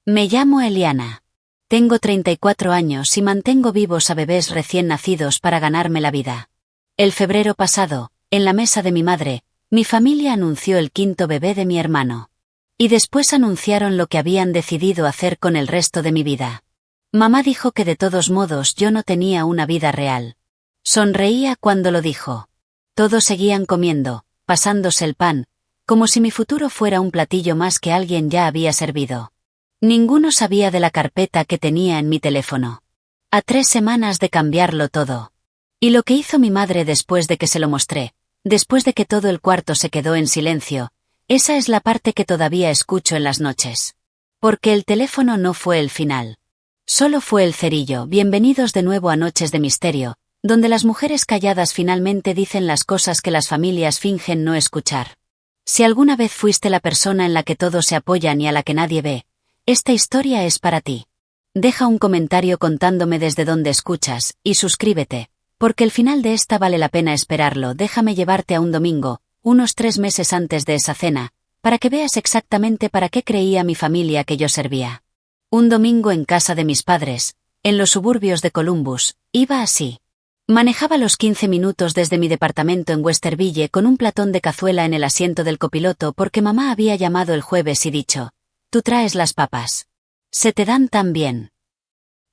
Me llamo Eliana. Tengo 34 años y mantengo vivos a bebés recién nacidos para ganarme la vida. El febrero pasado, en la mesa de mi madre, mi familia anunció el quinto bebé de mi hermano. Y después anunciaron lo que habían decidido hacer con el resto de mi vida. Mamá dijo que de todos modos yo no tenía una vida real. Sonreía cuando lo dijo. Todos seguían comiendo, pasándose el pan, como si mi futuro fuera un platillo más que alguien ya había servido. Ninguno sabía de la carpeta que tenía en mi teléfono. A 3 semanas de cambiarlo todo. Y lo que hizo mi madre después de que se lo mostré, después de que todo el cuarto se quedó en silencio, esa es la parte que todavía escucho en las noches. Porque el teléfono no fue el final. Solo fue el cerillo. Bienvenidos de nuevo a Noches de Misterio, donde las mujeres calladas finalmente dicen las cosas que las familias fingen no escuchar. Si alguna vez fuiste la persona en la que todos se apoyan y a la que nadie ve, esta historia es para ti. Deja un comentario contándome desde dónde escuchas, y suscríbete, porque el final de esta vale la pena esperarlo. Déjame llevarte a un domingo, unos 3 meses antes de esa cena, para que veas exactamente para qué creía mi familia que yo servía. Un domingo en casa de mis padres, en los suburbios de Columbus, iba así. Manejaba los 15 minutos desde mi departamento en Westerville con un platón de cazuela en el asiento del copiloto porque mamá había llamado el jueves y dicho: «Tú traes las papas. Se te dan tan bien».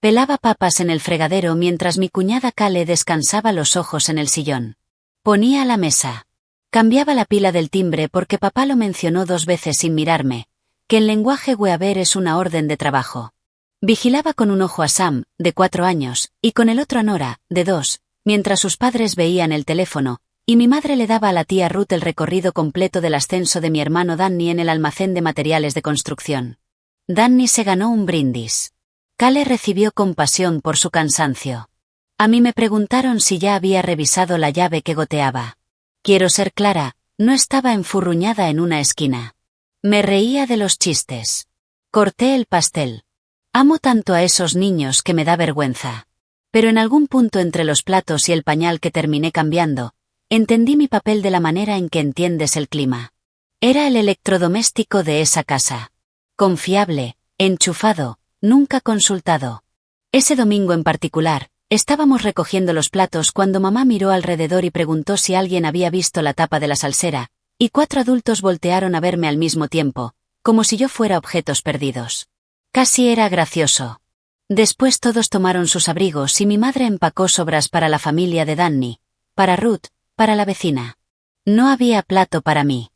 Pelaba papas en el fregadero mientras mi cuñada Kale descansaba los ojos en el sillón. Ponía la mesa. Cambiaba la pila del timbre porque papá lo mencionó 2 veces sin mirarme, que en lenguaje Weaver es una orden de trabajo. Vigilaba con un ojo a Sam, de 4 años, y con el otro a Nora, de 2, mientras sus padres veían el teléfono, y mi madre le daba a la tía Ruth el recorrido completo del ascenso de mi hermano Danny en el almacén de materiales de construcción. Danny se ganó un brindis. Kale recibió compasión por su cansancio. A mí me preguntaron si ya había revisado la llave que goteaba. Quiero ser clara, no estaba enfurruñada en una esquina. Me reía de los chistes. Corté el pastel. Amo tanto a esos niños que me da vergüenza. Pero en algún punto entre los platos y el pañal que terminé cambiando, entendí mi papel de la manera en que entiendes el clima. Era el electrodoméstico de esa casa. Confiable, enchufado, nunca consultado. Ese domingo en particular, estábamos recogiendo los platos cuando mamá miró alrededor y preguntó si alguien había visto la tapa de la salsera, y 4 adultos voltearon a verme al mismo tiempo, como si yo fuera objetos perdidos. Casi era gracioso. Después todos tomaron sus abrigos y mi madre empacó sobras para la familia de Danny, para Ruth, para la vecina. No había plato para mí.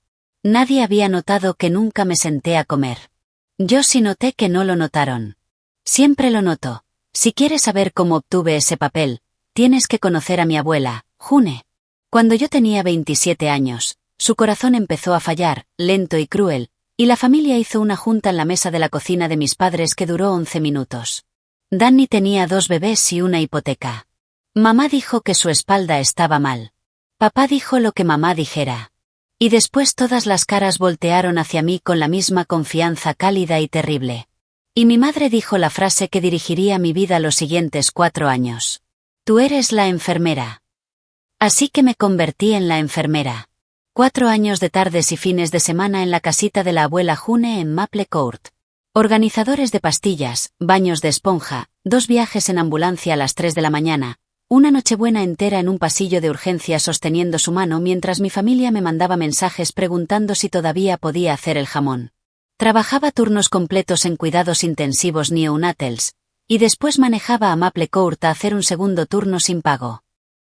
Nadie había notado que nunca me senté a comer. Yo sí noté que no lo notaron. Siempre lo noto. Si quieres saber cómo obtuve ese papel, tienes que conocer a mi abuela, June. Cuando yo tenía 27 años, su corazón empezó a fallar, lento y cruel, y la familia hizo una junta en la mesa de la cocina de mis padres que duró 11 minutos. Danny tenía 2 bebés y una hipoteca. Mamá dijo que su espalda estaba mal. Papá dijo lo que mamá dijera. Y después todas las caras voltearon hacia mí con la misma confianza cálida y terrible. Y mi madre dijo la frase que dirigiría mi vida los siguientes 4 años. Tú eres la enfermera. Así que me convertí en la enfermera. 4 años de tardes y fines de semana en la casita de la abuela June en Maple Court. Organizadores de pastillas, baños de esponja, 2 viajes en ambulancia a las 3 de la mañana, una nochebuena entera en un pasillo de urgencias sosteniendo su mano mientras mi familia me mandaba mensajes preguntando si todavía podía hacer el jamón. Trabajaba turnos completos en cuidados intensivos neonatals, y después manejaba a Maple Court a hacer un segundo turno sin pago.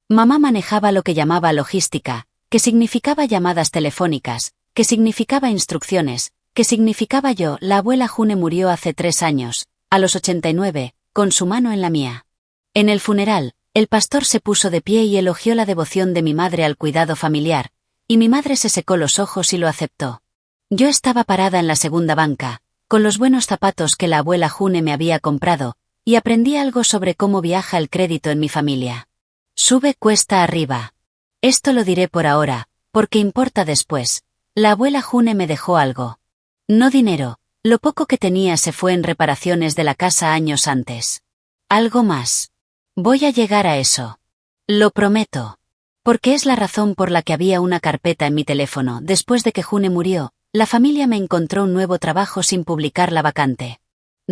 Mamá manejaba lo que llamaba logística, que significaba llamadas telefónicas, que significaba instrucciones, que significaba yo. La abuela June murió hace 3 años, a los 89, con su mano en la mía. En el funeral, el pastor se puso de pie y elogió la devoción de mi madre al cuidado familiar, y mi madre se secó los ojos y lo aceptó. Yo estaba parada en la segunda banca, con los buenos zapatos que la abuela June me había comprado, y aprendí algo sobre cómo viaja el crédito en mi familia. Sube cuesta arriba. Esto lo diré por ahora, porque importa después. La abuela June me dejó algo. No dinero, lo poco que tenía se fue en reparaciones de la casa años antes. Algo más. Voy a llegar a eso. Lo prometo. Porque es la razón por la que había una carpeta en mi teléfono. Después de que June murió, la familia me encontró un nuevo trabajo sin publicar la vacante.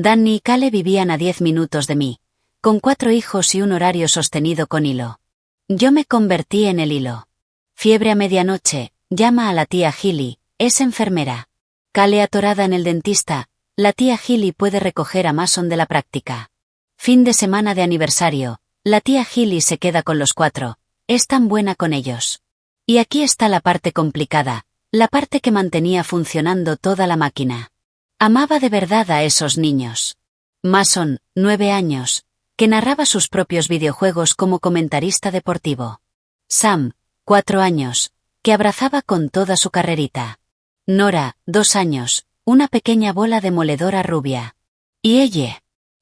Danny y Kale vivían a 10 minutos de mí, con 4 hijos y un horario sostenido con hilo. Yo me convertí en el hilo. Fiebre a medianoche, llama a la tía Gilly, es enfermera. Kale atorada en el dentista, la tía Gilly puede recoger a Mason de la práctica. Fin de semana de aniversario, la tía Gilly se queda con los 4, es tan buena con ellos. Y aquí está la parte complicada, la parte que mantenía funcionando toda la máquina. Amaba de verdad a esos niños. Mason, 9 años, que narraba sus propios videojuegos como comentarista deportivo. Sam, 4 años, que abrazaba con toda su carrerita. Nora, 2 años, una pequeña bola demoledora rubia. Y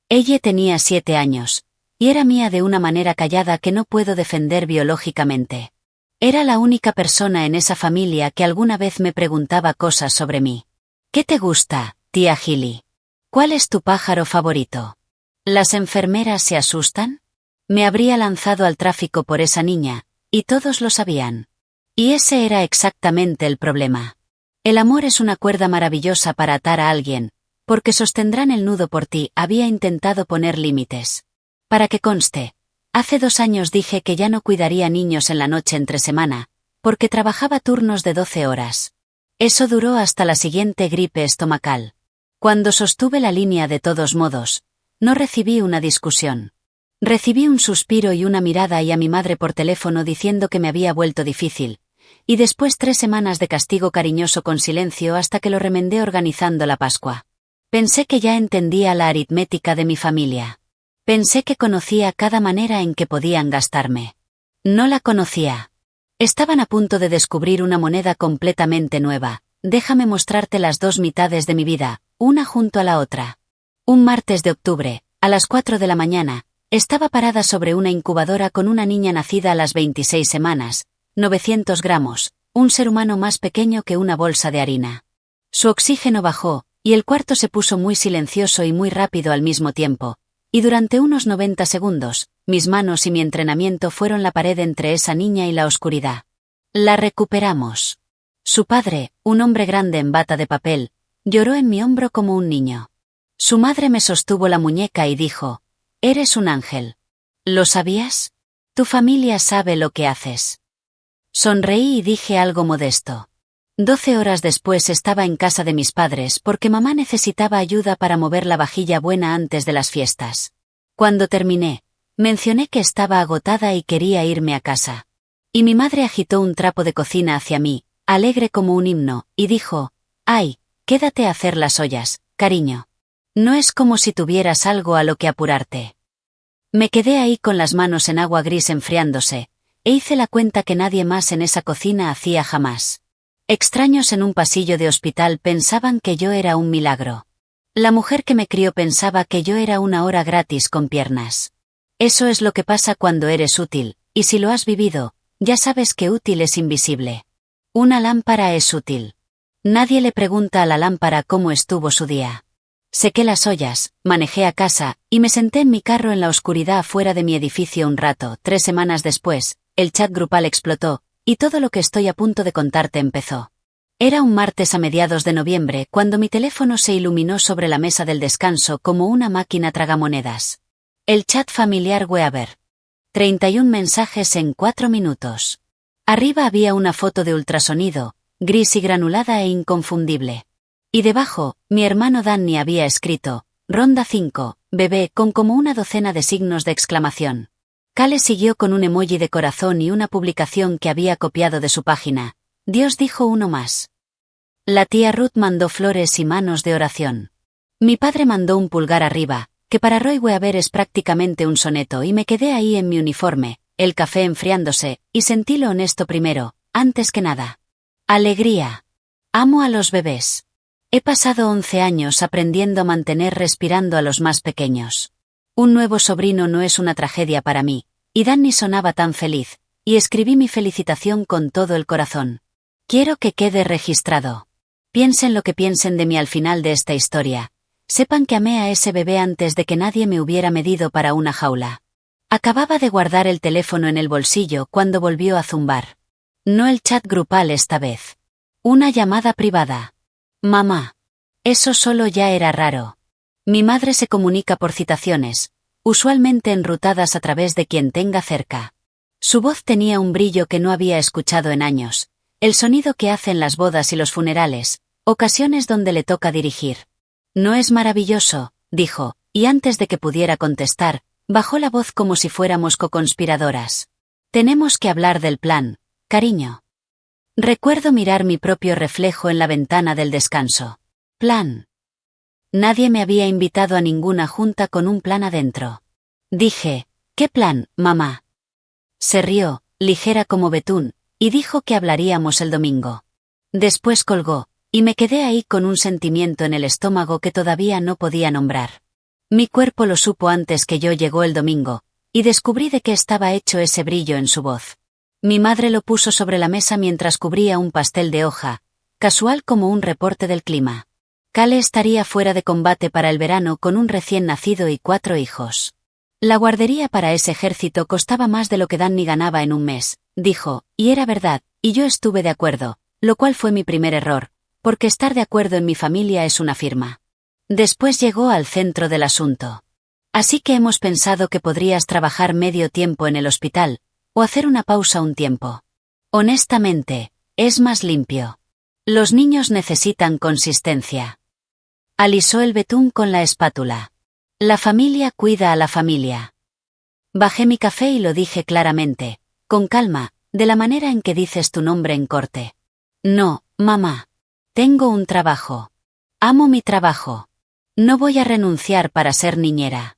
ella tenía 7 años, y era mía de una manera callada que no puedo defender biológicamente. Era la única persona en esa familia que alguna vez me preguntaba cosas sobre mí. ¿Qué te gusta, tía Gilly? ¿Cuál es tu pájaro favorito? ¿Las enfermeras se asustan? Me habría lanzado al tráfico por esa niña, y todos lo sabían. Y ese era exactamente el problema. El amor es una cuerda maravillosa para atar a alguien, porque sostendrán el nudo por ti. Había intentado poner límites. Para que conste, hace 2 años dije que ya no cuidaría niños en la noche entre semana, porque trabajaba turnos de 12 horas. Eso duró hasta la siguiente gripe estomacal. Cuando sostuve la línea de todos modos, no recibí una discusión. Recibí un suspiro y una mirada y a mi madre por teléfono diciendo que me había vuelto difícil, y después 3 semanas de castigo cariñoso con silencio hasta que lo remendé organizando la Pascua. Pensé que ya entendía la aritmética de mi familia. Pensé que conocía cada manera en que podían gastarme. No la conocía. Estaban a punto de descubrir una moneda completamente nueva. Déjame mostrarte las 2 mitades de mi vida, una junto a la otra. Un martes de octubre, a las 4 de la mañana, estaba parada sobre una incubadora con una niña nacida a las 26 semanas, 900 gramos, un ser humano más pequeño que una bolsa de harina. Su oxígeno bajó, y el cuarto se puso muy silencioso y muy rápido al mismo tiempo, y durante unos 90 segundos, mis manos y mi entrenamiento fueron la pared entre esa niña y la oscuridad. La recuperamos. Su padre, un hombre grande en bata de papel, lloró en mi hombro como un niño. Su madre me sostuvo la muñeca y dijo, «Eres un ángel». ¿Lo sabías? Tu familia sabe lo que haces. Sonreí y dije algo modesto. 12 horas después estaba en casa de mis padres porque mamá necesitaba ayuda para mover la vajilla buena antes de las fiestas. Cuando terminé, mencioné que estaba agotada y quería irme a casa. Y mi madre agitó un trapo de cocina hacia mí, alegre como un himno, y dijo, «Ay, quédate a hacer las ollas, cariño. No es como si tuvieras algo a lo que apurarte». Me quedé ahí con las manos en agua gris enfriándose, e hice la cuenta que nadie más en esa cocina hacía jamás. Extraños en un pasillo de hospital pensaban que yo era un milagro. La mujer que me crió pensaba que yo era una hora gratis con piernas. Eso es lo que pasa cuando eres útil, y si lo has vivido, ya sabes que útil es invisible. Una lámpara es útil. Nadie le pregunta a la lámpara cómo estuvo su día. Sequé las ollas, manejé a casa, y me senté en mi carro en la oscuridad afuera de mi edificio un rato. 3 semanas después, el chat grupal explotó, y todo lo que estoy a punto de contarte empezó. Era un martes a mediados de noviembre cuando mi teléfono se iluminó sobre la mesa del descanso como una máquina tragamonedas. El chat familiar Weaver. 31 mensajes en 4 minutos. Arriba había una foto de ultrasonido, gris y granulada e inconfundible. Y debajo, mi hermano Danny había escrito, Ronda 5, bebé, con como una docena de signos de exclamación. Kale siguió con un emoji de corazón y una publicación que había copiado de su página. Dios dijo uno más. La tía Ruth mandó flores y manos de oración. Mi padre mandó un pulgar arriba, que para Roy Weaver es prácticamente un soneto, y me quedé ahí en mi uniforme, el café enfriándose, y sentí lo honesto primero, antes que nada. Alegría. Amo a los bebés. He pasado 11 años aprendiendo a mantener respirando a los más pequeños. Un nuevo sobrino no es una tragedia para mí, y Danny sonaba tan feliz, y escribí mi felicitación con todo el corazón. Quiero que quede registrado. Piensen lo que piensen de mí al final de esta historia. Sepan que amé a ese bebé antes de que nadie me hubiera medido para una jaula. Acababa de guardar el teléfono en el bolsillo cuando volvió a zumbar. No el chat grupal esta vez. Una llamada privada. Mamá. Eso solo ya era raro. Mi madre se comunica por citaciones, usualmente enrutadas a través de quien tenga cerca. Su voz tenía un brillo que no había escuchado en años, el sonido que hace en las bodas y los funerales, ocasiones donde le toca dirigir. «¿No es maravilloso?», dijo, y antes de que pudiera contestar, bajó la voz como si fuéramos coconspiradoras. «Tenemos que hablar del plan, cariño». Recuerdo mirar mi propio reflejo en la ventana del descanso. «Plan». Nadie me había invitado a ninguna junta con un plan adentro. Dije, «¿Qué plan, mamá?». Se rió, ligera como betún, y dijo que hablaríamos el domingo. Después colgó, y me quedé ahí con un sentimiento en el estómago que todavía no podía nombrar. Mi cuerpo lo supo antes que yo. Llegó el domingo, y descubrí de qué estaba hecho ese brillo en su voz. Mi madre lo puso sobre la mesa mientras cubría un pastel de hoja, casual como un reporte del clima. Cale estaría fuera de combate para el verano con un recién nacido y 4 hijos. La guardería para ese ejército costaba más de lo que Danny ganaba en un mes, dijo, y era verdad, y yo estuve de acuerdo, lo cual fue mi primer error, porque estar de acuerdo en mi familia es una firma. Después llegó al centro del asunto. Así que hemos pensado que podrías trabajar medio tiempo en el hospital, o hacer una pausa un tiempo. Honestamente, es más limpio. Los niños necesitan consistencia. Alisó el betún con la espátula. La familia cuida a la familia. Bajé mi café y lo dije claramente, con calma, de la manera en que dices tu nombre en corte. No, mamá. Tengo un trabajo. Amo mi trabajo. No voy a renunciar para ser niñera.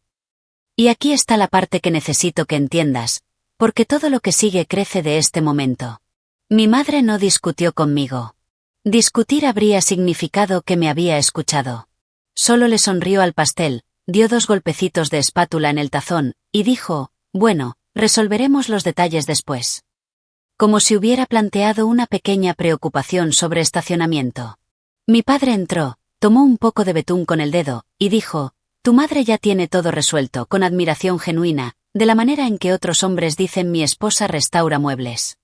Y aquí está la parte que necesito que entiendas, porque todo lo que sigue crece de este momento. Mi madre no discutió conmigo. Discutir habría significado que me había escuchado. Solo le sonrió al pastel, dio 2 golpecitos de espátula en el tazón, y dijo, bueno, resolveremos los detalles después. Como si hubiera planteado una pequeña preocupación sobre estacionamiento. Mi padre entró, tomó un poco de betún con el dedo, y dijo, tu madre ya tiene todo resuelto, con admiración genuina, de la manera en que otros hombres dicen mi esposa restaura muebles.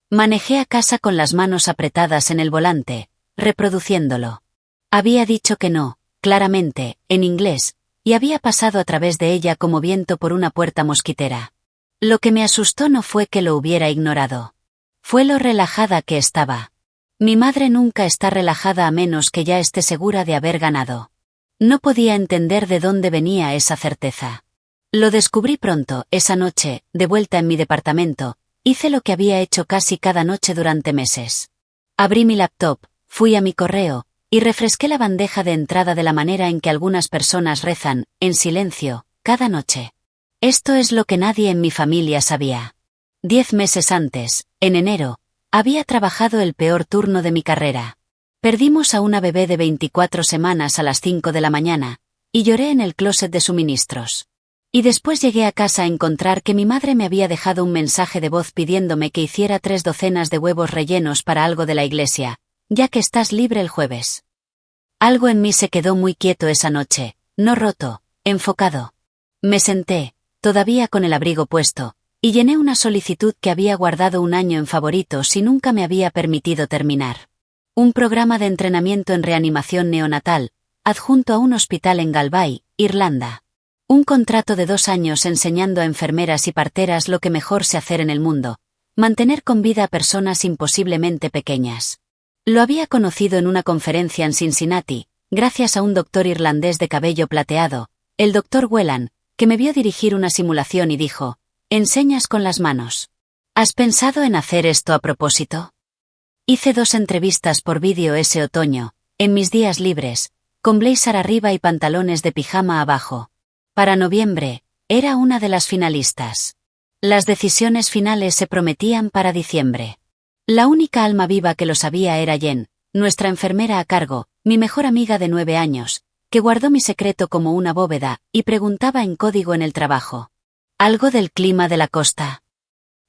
Manejé a casa con las manos apretadas en el volante, reproduciéndolo. Había dicho que no, claramente, en inglés, y había pasado a través de ella como viento por una puerta mosquitera. Lo que me asustó no fue que lo hubiera ignorado. Fue lo relajada que estaba. Mi madre nunca está relajada a menos que ya esté segura de haber ganado. No podía entender de dónde venía esa certeza. Lo descubrí pronto, esa noche, de vuelta en mi departamento, hice lo que había hecho casi cada noche durante meses. Abrí mi laptop, fui a mi correo, y refresqué la bandeja de entrada de la manera en que algunas personas rezan, en silencio, cada noche. Esto es lo que nadie en mi familia sabía. 10 meses antes, en enero, había trabajado el peor turno de mi carrera. Perdimos a una bebé de 24 semanas a las 5 de la mañana, y lloré en el closet de suministros. Y después llegué a casa a encontrar que mi madre me había dejado un mensaje de voz pidiéndome que hiciera 3 docenas de huevos rellenos para algo de la iglesia, ya que estás libre el jueves. Algo en mí se quedó muy quieto esa noche, no roto, enfocado. Me senté, todavía con el abrigo puesto, y llené una solicitud que había guardado un año en favoritos y nunca me había permitido terminar. Un programa de entrenamiento en reanimación neonatal, adjunto a un hospital en Galway, Irlanda. Un contrato de 2 años enseñando a enfermeras y parteras lo que mejor sé hacer en el mundo, mantener con vida a personas imposiblemente pequeñas. Lo había conocido en una conferencia en Cincinnati, gracias a un doctor irlandés de cabello plateado, el doctor Whelan, que me vio dirigir una simulación y dijo, «Enseñas con las manos. ¿Has pensado en hacer esto a propósito?» Hice 2 entrevistas por vídeo ese otoño, en mis días libres, con blazer arriba y pantalones de pijama abajo. Para noviembre, era una de las finalistas. Las decisiones finales se prometían para diciembre. La única alma viva que lo sabía era Jen, nuestra enfermera a cargo, mi mejor amiga de 9 años, que guardó mi secreto como una bóveda, y preguntaba en código en el trabajo. ¿Algo del clima de la costa?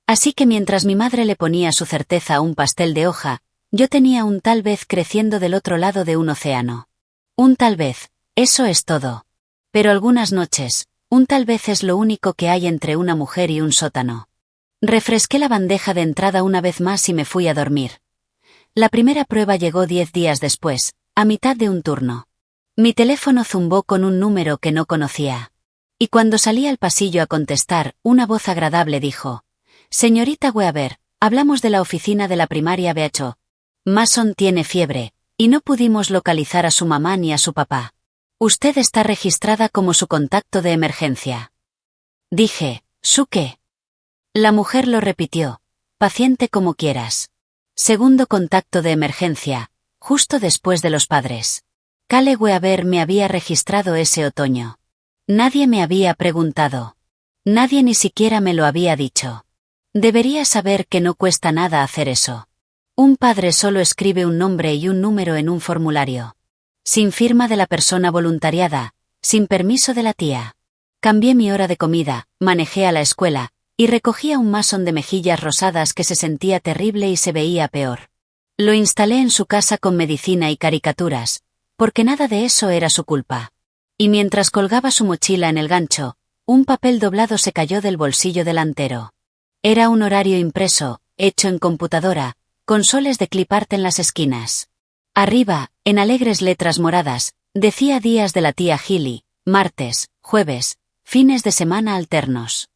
Así que mientras mi madre le ponía su certeza a un pastel de hoja, yo tenía un tal vez creciendo del otro lado de un océano. Un tal vez, eso es todo. Pero algunas noches, un tal vez es lo único que hay entre una mujer y un sótano. Refresqué la bandeja de entrada una vez más y me fui a dormir. La primera prueba llegó 10 días después, a mitad de un turno. Mi teléfono zumbó con un número que no conocía. Y cuando salí al pasillo a contestar, una voz agradable dijo: «Señorita Weaver, hablamos de la oficina de la primaria BHO. Mason tiene fiebre, y no pudimos localizar a su mamá ni a su papá. Usted está registrada como su contacto de emergencia». Dije: ¿Su qué? La mujer lo repitió: «Paciente como quieras. Segundo contacto de emergencia, justo después de los padres. Cale Weaver me había registrado ese otoño. Nadie me había preguntado. Nadie ni siquiera me lo había dicho. Debería saber que no cuesta nada hacer eso. Un padre solo escribe un nombre y un número en un formulario. Sin firma de la persona voluntariada, sin permiso de la tía. Cambié mi hora de comida, manejé a la escuela, y recogía un Mason de mejillas rosadas que se sentía terrible y se veía peor. Lo instalé en su casa con medicina y caricaturas, porque nada de eso era su culpa. Y mientras colgaba su mochila en el gancho, un papel doblado se cayó del bolsillo delantero. Era un horario impreso, hecho en computadora, con soles de clipart en las esquinas. Arriba, en alegres letras moradas, decía días de la tía Gilly, martes, jueves, fines de semana alternos.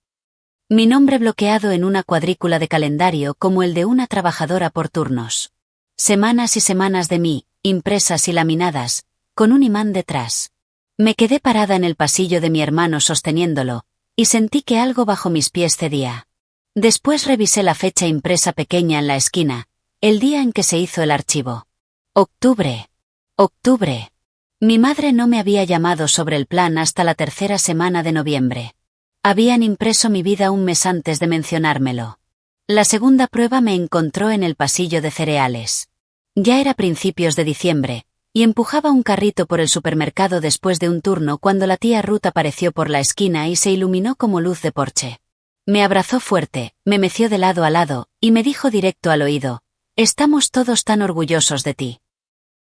Mi nombre bloqueado en una cuadrícula de calendario como el de una trabajadora por turnos. Semanas y semanas de mí, impresas y laminadas, con un imán detrás. Me quedé parada en el pasillo de mi hermano sosteniéndolo, y sentí que algo bajo mis pies cedía. Después revisé la fecha impresa pequeña en la esquina, el día en que se hizo el archivo. Octubre. Octubre. Mi madre no me había llamado sobre el plan hasta la tercera semana de noviembre. Habían impreso mi vida un mes antes de mencionármelo. La segunda prueba me encontró en el pasillo de cereales. Ya era principios de diciembre, y empujaba un carrito por el supermercado después de un turno cuando la tía Ruth apareció por la esquina y se iluminó como luz de porche. Me abrazó fuerte, me meció de lado a lado, y me dijo directo al oído: «Estamos todos tan orgullosos de ti».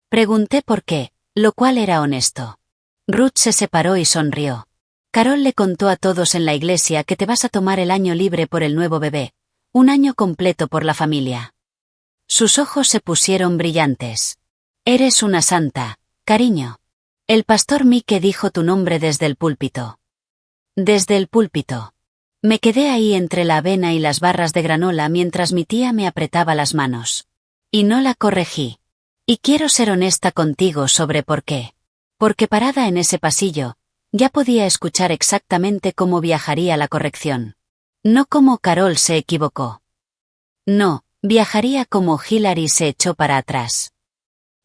Pregunté por qué, lo cual era honesto. Ruth se separó y sonrió. «Carol le contó a todos en la iglesia que te vas a tomar el año libre por el nuevo bebé, un año completo por la familia». Sus ojos se pusieron brillantes. «Eres una santa, cariño. El pastor Mike dijo tu nombre desde el púlpito». Desde el púlpito. Me quedé ahí entre la avena y las barras de granola mientras mi tía me apretaba las manos. Y no la corregí. Y quiero ser honesta contigo sobre por qué. Porque parada en ese pasillo, ya podía escuchar exactamente cómo viajaría la corrección. No como Carol se equivocó. No, viajaría como Hillary se echó para atrás.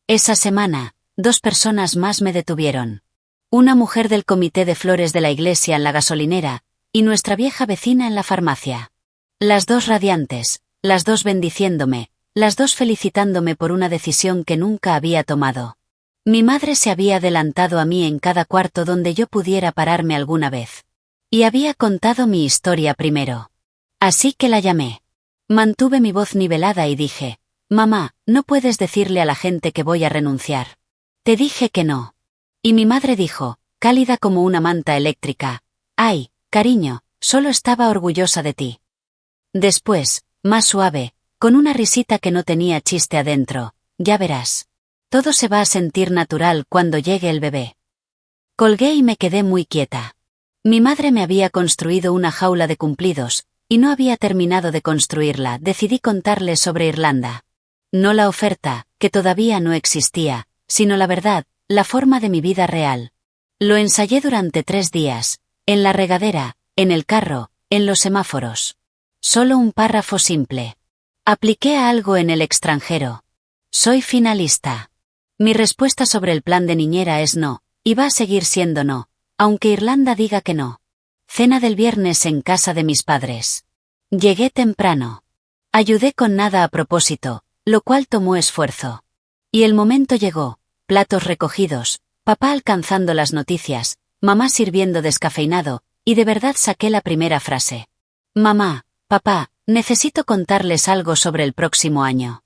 Esa semana, 2 personas más me detuvieron. Una mujer del comité de flores de la iglesia en la gasolinera, y nuestra vieja vecina en la farmacia. Las 2 radiantes, las 2 bendiciéndome, las 2 felicitándome por una decisión que nunca había tomado. Mi madre se había adelantado a mí en cada cuarto donde yo pudiera pararme alguna vez. Y había contado mi historia primero. Así que la llamé. Mantuve mi voz nivelada y dije: «Mamá, no puedes decirle a la gente que voy a renunciar. Te dije que no». Y mi madre dijo, cálida como una manta eléctrica: «Ay, cariño, solo estaba orgullosa de ti». Después, más suave, con una risita que no tenía chiste adentro: «Ya verás. Todo se va a sentir natural cuando llegue el bebé». Colgué y me quedé muy quieta. Mi madre me había construido una jaula de cumplidos, y no había terminado de construirla. Decidí contarle sobre Irlanda. No la oferta, que todavía no existía, sino la verdad, la forma de mi vida real. Lo ensayé durante 3 días, en la regadera, en el carro, en los semáforos. Solo un párrafo simple. Apliqué a algo en el extranjero. Soy finalista. Mi respuesta sobre el plan de niñera es no, y va a seguir siendo no, aunque Irlanda diga que no. Cena del viernes en casa de mis padres. Llegué temprano. Ayudé con nada a propósito, lo cual tomó esfuerzo. Y el momento llegó: platos recogidos, papá alcanzando las noticias, mamá sirviendo descafeinado, y de verdad saqué la primera frase. «Mamá, papá, necesito contarles algo sobre el próximo año».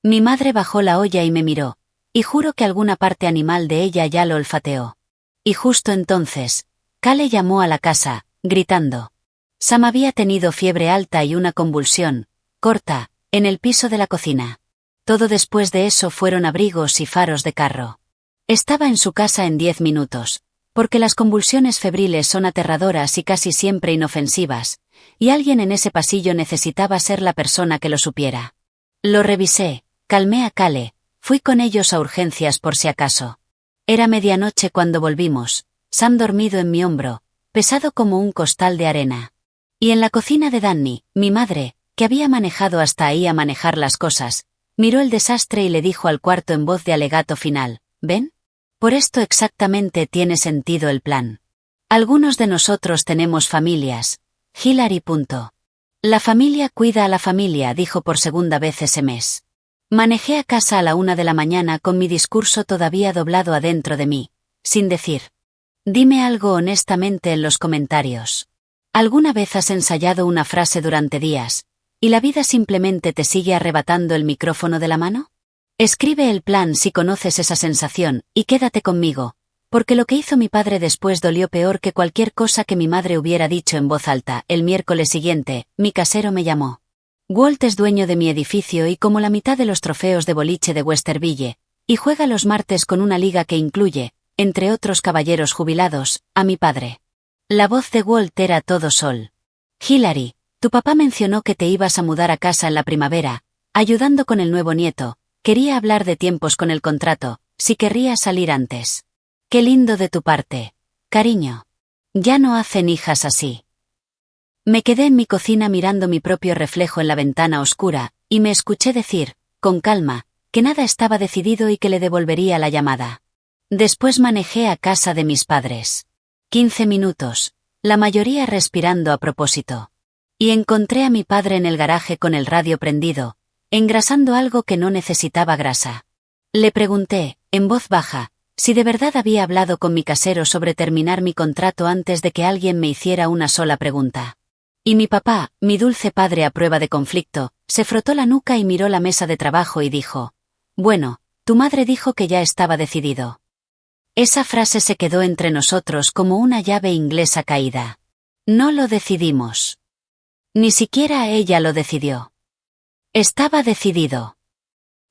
Mi madre bajó la olla y me miró, y juro que alguna parte animal de ella ya lo olfateó. Y justo entonces, Cale llamó a la casa, gritando. Sam había tenido fiebre alta y una convulsión, corta, en el piso de la cocina. Todo después de eso fueron abrigos y faros de carro. Estaba en su casa en 10 minutos, porque las convulsiones febriles son aterradoras y casi siempre inofensivas, y alguien en ese pasillo necesitaba ser la persona que lo supiera. Lo revisé, calmé a Cale, fui con ellos a urgencias por si acaso. Era medianoche cuando volvimos, Sam dormido en mi hombro, pesado como un costal de arena. Y en la cocina de Danny, mi madre, que había manejado hasta ahí a manejar las cosas, miró el desastre y le dijo al cuarto en voz de alegato final, ¿ven? Por esto exactamente tiene sentido el plan. Algunos de nosotros tenemos familias. Hillary. La familia cuida a la familia, dijo por segunda vez ese mes. Manejé a casa a la 1 de la mañana con mi discurso todavía doblado adentro de mí, sin decir. Dime algo honestamente en los comentarios. ¿Alguna vez has ensayado una frase durante días, y la vida simplemente te sigue arrebatando el micrófono de la mano? Escribe el plan si conoces esa sensación, y quédate conmigo, porque lo que hizo mi padre después dolió peor que cualquier cosa que mi madre hubiera dicho en voz alta. El miércoles siguiente, mi casero me llamó. Walt es dueño de mi edificio y como la mitad de los trofeos de boliche de Westerville, y juega los martes con una liga que incluye, entre otros caballeros jubilados, a mi padre. La voz de Walt era todo sol. Hillary, tu papá mencionó que te ibas a mudar a casa en la primavera, ayudando con el nuevo nieto, quería hablar de tiempos con el contrato, si querrías salir antes. Qué lindo de tu parte, cariño. Ya no hacen hijas así. Me quedé en mi cocina mirando mi propio reflejo en la ventana oscura, y me escuché decir, con calma, que nada estaba decidido y que le devolvería la llamada. Después manejé a casa de mis padres. 15 minutos, la mayoría respirando a propósito. Y encontré a mi padre en el garaje con el radio prendido, engrasando algo que no necesitaba grasa. Le pregunté, en voz baja, si de verdad había hablado con mi casero sobre terminar mi contrato antes de que alguien me hiciera una sola pregunta. Y mi papá, mi dulce padre a prueba de conflicto, se frotó la nuca y miró la mesa de trabajo y dijo, bueno, tu madre dijo que ya estaba decidido. Esa frase se quedó entre nosotros como una llave inglesa caída. No lo decidimos. Ni siquiera ella lo decidió. Estaba decidido.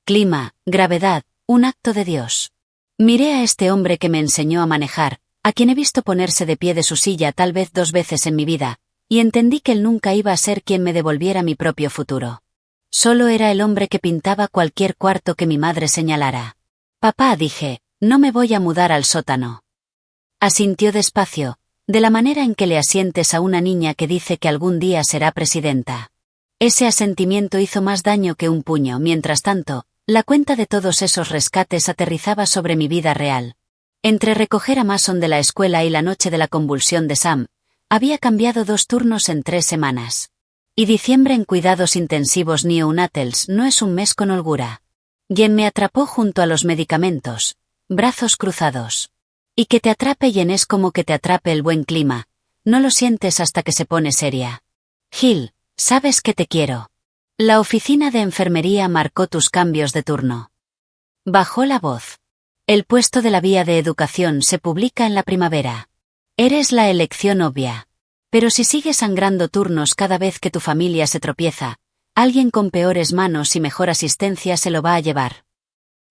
Clima, gravedad, un acto de Dios. Miré a este hombre que me enseñó a manejar, a quien he visto ponerse de pie de su silla tal vez 2 veces en mi vida, y entendí que él nunca iba a ser quien me devolviera mi propio futuro. Solo era el hombre que pintaba cualquier cuarto que mi madre señalara. Papá, dije, no me voy a mudar al sótano. Asintió despacio, de la manera en que le asientes a una niña que dice que algún día será presidenta. Ese asentimiento hizo más daño que un puño. Mientras tanto, la cuenta de todos esos rescates aterrizaba sobre mi vida real. Entre recoger a Mason de la escuela y la noche de la convulsión de Sam, había cambiado 2 turnos en 3 semanas. Y diciembre en cuidados intensivos neonatals no es un mes con holgura. Jen me atrapó junto a los medicamentos, brazos cruzados. Y que te atrape Jen es como que te atrape el buen clima, no lo sientes hasta que se pone seria. Gil, sabes que te quiero. La oficina de enfermería marcó tus cambios de turno. Bajó la voz. El puesto de la vía de educación se publica en la primavera. Eres la elección obvia. Pero si sigues sangrando turnos cada vez que tu familia se tropieza, alguien con peores manos y mejor asistencia se lo va a llevar.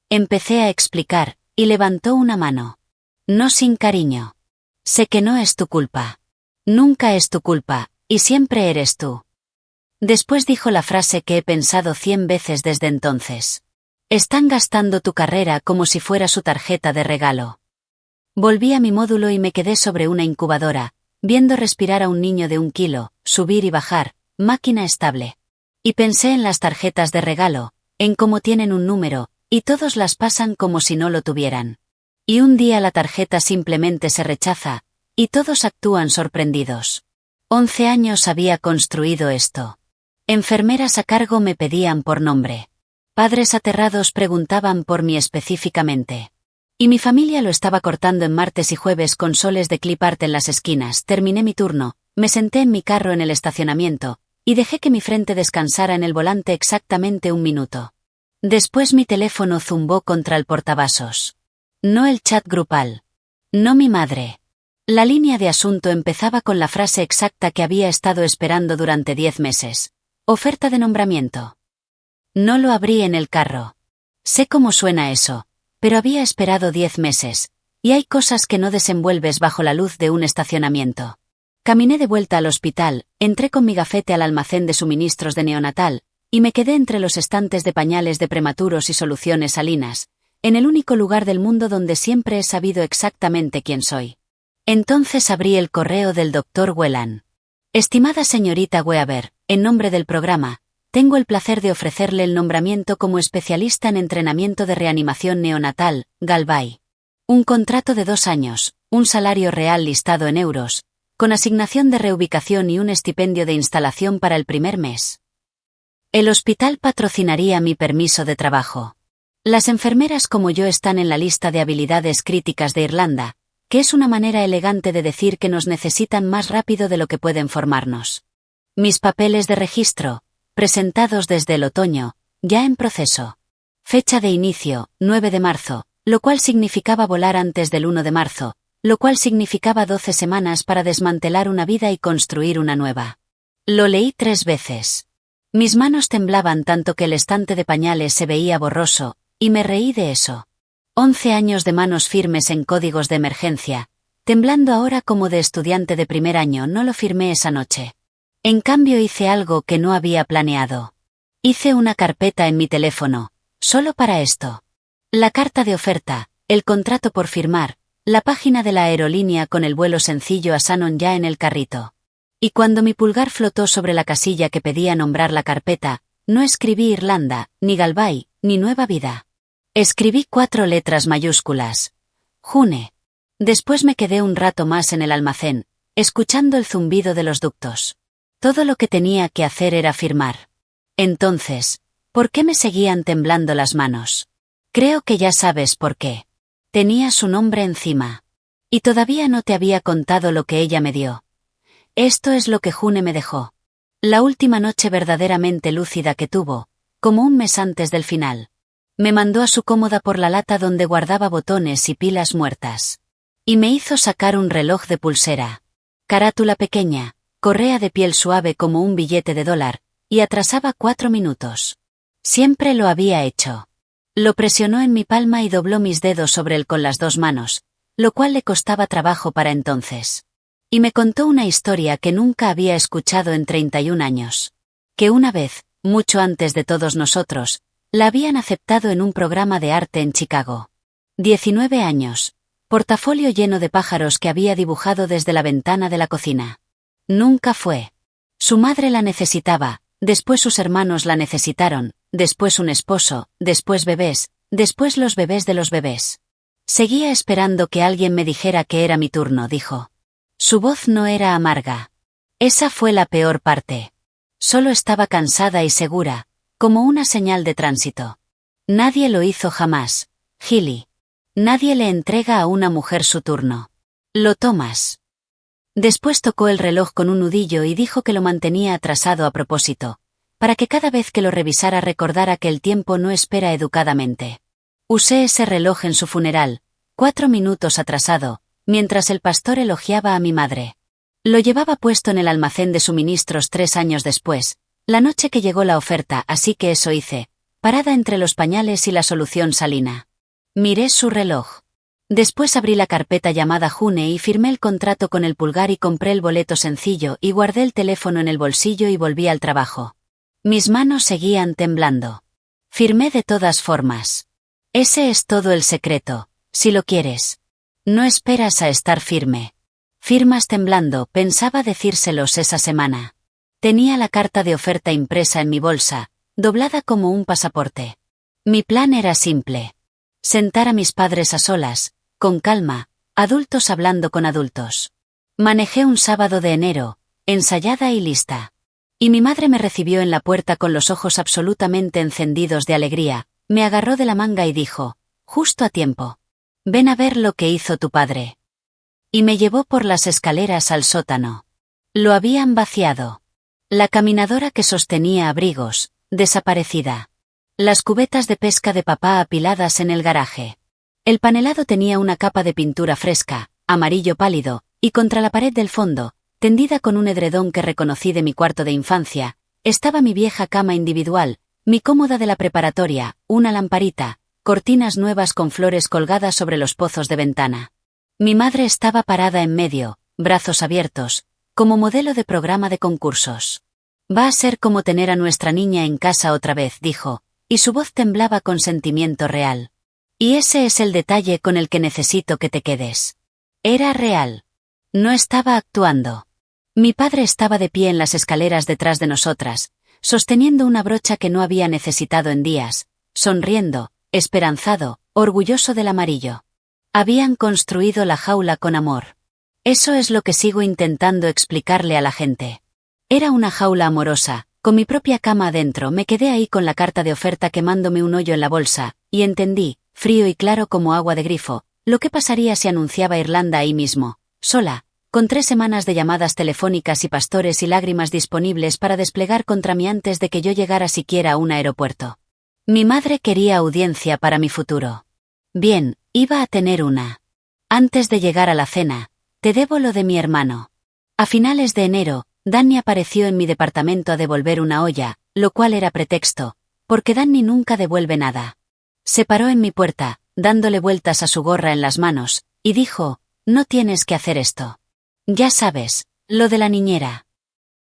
Empecé a explicar, y levantó una mano. No sin cariño. Sé que no es tu culpa. Nunca es tu culpa, y siempre eres tú. Después dijo la frase que he pensado 100 veces desde entonces. Están gastando tu carrera como si fuera su tarjeta de regalo. Volví a mi módulo y me quedé sobre una incubadora, viendo respirar a un niño de 1 kilo, subir y bajar, máquina estable. Y pensé en las tarjetas de regalo, en cómo tienen un número, y todos las pasan como si no lo tuvieran. Y un día la tarjeta simplemente se rechaza, y todos actúan sorprendidos. 11 años había construido esto. Enfermeras a cargo me pedían por nombre. Padres aterrados preguntaban por mí específicamente. Y mi familia lo estaba cortando en martes y jueves con soles de clip art en las esquinas. Terminé mi turno, me senté en mi carro en el estacionamiento, y dejé que mi frente descansara en el volante exactamente 1 minuto. Después mi teléfono zumbó contra el portavasos. No el chat grupal. No mi madre. La línea de asunto empezaba con la frase exacta que había estado esperando durante 10 meses. Oferta de nombramiento. No lo abrí en el carro. Sé cómo suena eso, Pero había esperado 10 meses, y hay cosas que no desenvuelves bajo la luz de un estacionamiento. Caminé de vuelta al hospital, entré con mi gafete al almacén de suministros de neonatal, y me quedé entre los estantes de pañales de prematuros y soluciones salinas, en el único lugar del mundo donde siempre he sabido exactamente quién soy. Entonces abrí el correo del Dr. Whelan. Estimada señorita Weaver, en nombre del programa, tengo el placer de ofrecerle el nombramiento como especialista en entrenamiento de reanimación neonatal, Galway. Un contrato de 2 años, un salario real listado en euros, con asignación de reubicación y un estipendio de instalación para el primer mes. El hospital patrocinaría mi permiso de trabajo. Las enfermeras como yo están en la lista de habilidades críticas de Irlanda, que es una manera elegante de decir que nos necesitan más rápido de lo que pueden formarnos. Mis papeles de registro, presentados desde el otoño, ya en proceso. Fecha de inicio, 9 de marzo, lo cual significaba volar antes del 1 de marzo, lo cual significaba 12 semanas para desmantelar una vida y construir una nueva. Lo leí 3 veces. Mis manos temblaban tanto que el estante de pañales se veía borroso, y me reí de eso. 11 años de manos firmes en códigos de emergencia, temblando ahora como de estudiante de primer año. No lo firmé esa noche. En cambio hice algo que no había planeado. Hice una carpeta en mi teléfono, solo para esto. La carta de oferta, el contrato por firmar, la página de la aerolínea con el vuelo sencillo a Shannon ya en el carrito. Y cuando mi pulgar flotó sobre la casilla que pedía nombrar la carpeta, no escribí Irlanda, ni Galway, ni Nueva Vida. Escribí 4 letras mayúsculas. June. Después me quedé un rato más en el almacén, escuchando el zumbido de los ductos. Todo lo que tenía que hacer era firmar. Entonces, ¿por qué me seguían temblando las manos? Creo que ya sabes por qué. Tenía su nombre encima. Y todavía no te había contado lo que ella me dio. Esto es lo que June me dejó. La última noche verdaderamente lúcida que tuvo, como un mes antes del final. Me mandó a su cómoda por la lata donde guardaba botones y pilas muertas. Y me hizo sacar un reloj de pulsera. Carátula pequeña, correa de piel suave como un billete de $, y atrasaba 4 minutos. Siempre lo había hecho. Lo presionó en mi palma y dobló mis dedos sobre él con las 2 manos, lo cual le costaba trabajo para entonces. Y me contó una historia que nunca había escuchado en 31 años. Que una vez, mucho antes de todos nosotros, la habían aceptado en un programa de arte en Chicago. 19 años. Portafolio lleno de pájaros que había dibujado desde la ventana de la cocina. Nunca fue. Su madre la necesitaba, después sus hermanos la necesitaron, después un esposo, después bebés, después los bebés de los bebés. Seguía esperando que alguien me dijera que era mi turno, dijo. Su voz no era amarga. Esa fue la peor parte. Solo estaba cansada y segura, como una señal de tránsito. Nadie lo hizo jamás, Gilly. Nadie le entrega a una mujer su turno. Lo tomas. Después tocó el reloj con un nudillo y dijo que lo mantenía atrasado a propósito, para que cada vez que lo revisara recordara que el tiempo no espera educadamente. Usé ese reloj en su funeral, 4 minutos atrasado, mientras el pastor elogiaba a mi madre. Lo llevaba puesto en el almacén de suministros 3 años después, la noche que llegó la oferta, así que eso hice, parada entre los pañales y la solución salina. Miré su reloj. Después abrí la carpeta llamada June y firmé el contrato con el pulgar y compré el boleto sencillo y guardé el teléfono en el bolsillo y volví al trabajo. Mis manos seguían temblando. Firmé de todas formas. Ese es todo el secreto, si lo quieres. No esperas a estar firme. Firmas temblando, pensaba decírselos esa semana. Tenía la carta de oferta impresa en mi bolsa, doblada como un pasaporte. Mi plan era simple. Sentar a mis padres a solas, con calma, adultos hablando con adultos. Manejé un sábado de enero, ensayada y lista. Y mi madre me recibió en la puerta con los ojos absolutamente encendidos de alegría, me agarró de la manga y dijo, justo a tiempo. Ven a ver lo que hizo tu padre. Y me llevó por las escaleras al sótano. Lo habían vaciado. La caminadora que sostenía abrigos, desaparecida. Las cubetas de pesca de papá apiladas en el garaje. El panelado tenía una capa de pintura fresca, amarillo pálido, y contra la pared del fondo, tendida con un edredón que reconocí de mi cuarto de infancia, estaba mi vieja cama individual, mi cómoda de la preparatoria, una lamparita, cortinas nuevas con flores colgadas sobre los pozos de ventana. Mi madre estaba parada en medio, brazos abiertos, como modelo de programa de concursos. Va a ser como tener a nuestra niña en casa otra vez, dijo, y su voz temblaba con sentimiento real. Y ese es el detalle con el que necesito que te quedes. Era real. No estaba actuando. Mi padre estaba de pie en las escaleras detrás de nosotras, sosteniendo una brocha que no había necesitado en días, sonriendo, esperanzado, orgulloso del amarillo. Habían construido la jaula con amor. Eso es lo que sigo intentando explicarle a la gente. Era una jaula amorosa, con mi propia cama adentro. Me quedé ahí con la carta de oferta quemándome un hoyo en la bolsa, y entendí, frío y claro como agua de grifo, lo que pasaría si anunciaba Irlanda ahí mismo, sola, con 3 semanas de llamadas telefónicas y pastores y lágrimas disponibles para desplegar contra mí antes de que yo llegara siquiera a un aeropuerto. Mi madre quería audiencia para mi futuro. Bien, iba a tener una. Antes de llegar a la cena, te debo lo de mi hermano. A finales de enero, Danny apareció en mi departamento a devolver una olla, lo cual era pretexto, porque Danny nunca devuelve nada. Se paró en mi puerta, dándole vueltas a su gorra en las manos, y dijo, no tienes que hacer esto. Ya sabes, lo de la niñera.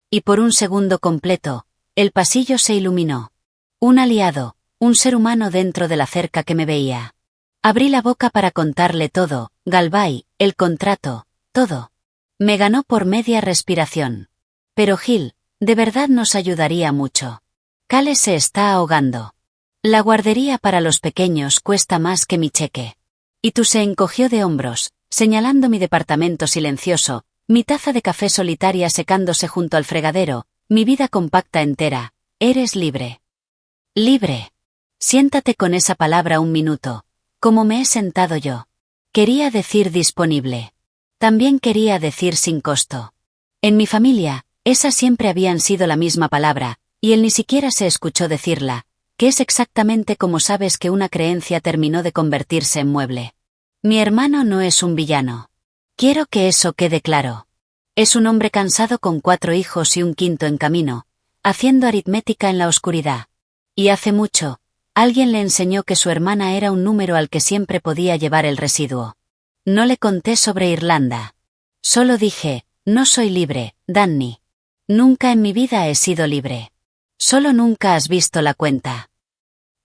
Y por un segundo completo, el pasillo se iluminó. Un aliado, un ser humano dentro de la cerca que me veía. Abrí la boca para contarle todo, Galvay, el contrato, todo. Me ganó por media respiración. Pero Gil, de verdad nos ayudaría mucho. Cale se está ahogando. La guardería para los pequeños cuesta más que mi cheque. Y tú se encogió de hombros, señalando mi departamento silencioso, mi taza de café solitaria secándose junto al fregadero, mi vida compacta entera. Eres libre. Libre. Siéntate con esa palabra un minuto, como me he sentado yo. Quería decir disponible. También quería decir sin costo. En mi familia, esas siempre habían sido la misma palabra, y él ni siquiera se escuchó decirla, que es exactamente como sabes que una creencia terminó de convertirse en mueble. Mi hermano no es un villano. Quiero que eso quede claro. Es un hombre cansado con 4 hijos y un quinto en camino, haciendo aritmética en la oscuridad. Y hace mucho, alguien le enseñó que su hermana era un número al que siempre podía llevar el residuo. No le conté sobre Irlanda. Solo dije, no soy libre, Danny. Nunca en mi vida he sido libre. Solo nunca has visto la cuenta.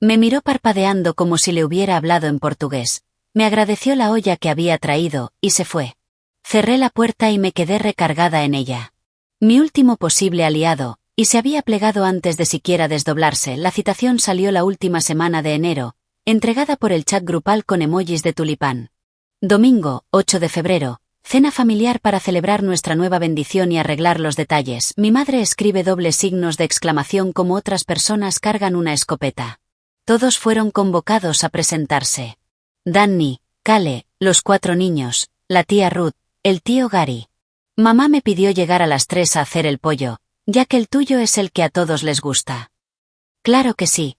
Me miró parpadeando como si le hubiera hablado en portugués. Me agradeció la olla que había traído, y se fue. Cerré la puerta y me quedé recargada en ella. Mi último posible aliado, y se había plegado antes de siquiera desdoblarse. La citación salió la última semana de enero, entregada por el chat grupal con emojis de tulipán. Domingo, 8 de febrero, cena familiar para celebrar nuestra nueva bendición y arreglar los detalles. Mi madre escribe dobles signos de exclamación como otras personas cargan una escopeta. Todos fueron convocados a presentarse. Danny, Cale, los 4 niños, la tía Ruth, el tío Gary. Mamá me pidió llegar a las 3 a hacer el pollo, ya que el tuyo es el que a todos les gusta. Claro que sí.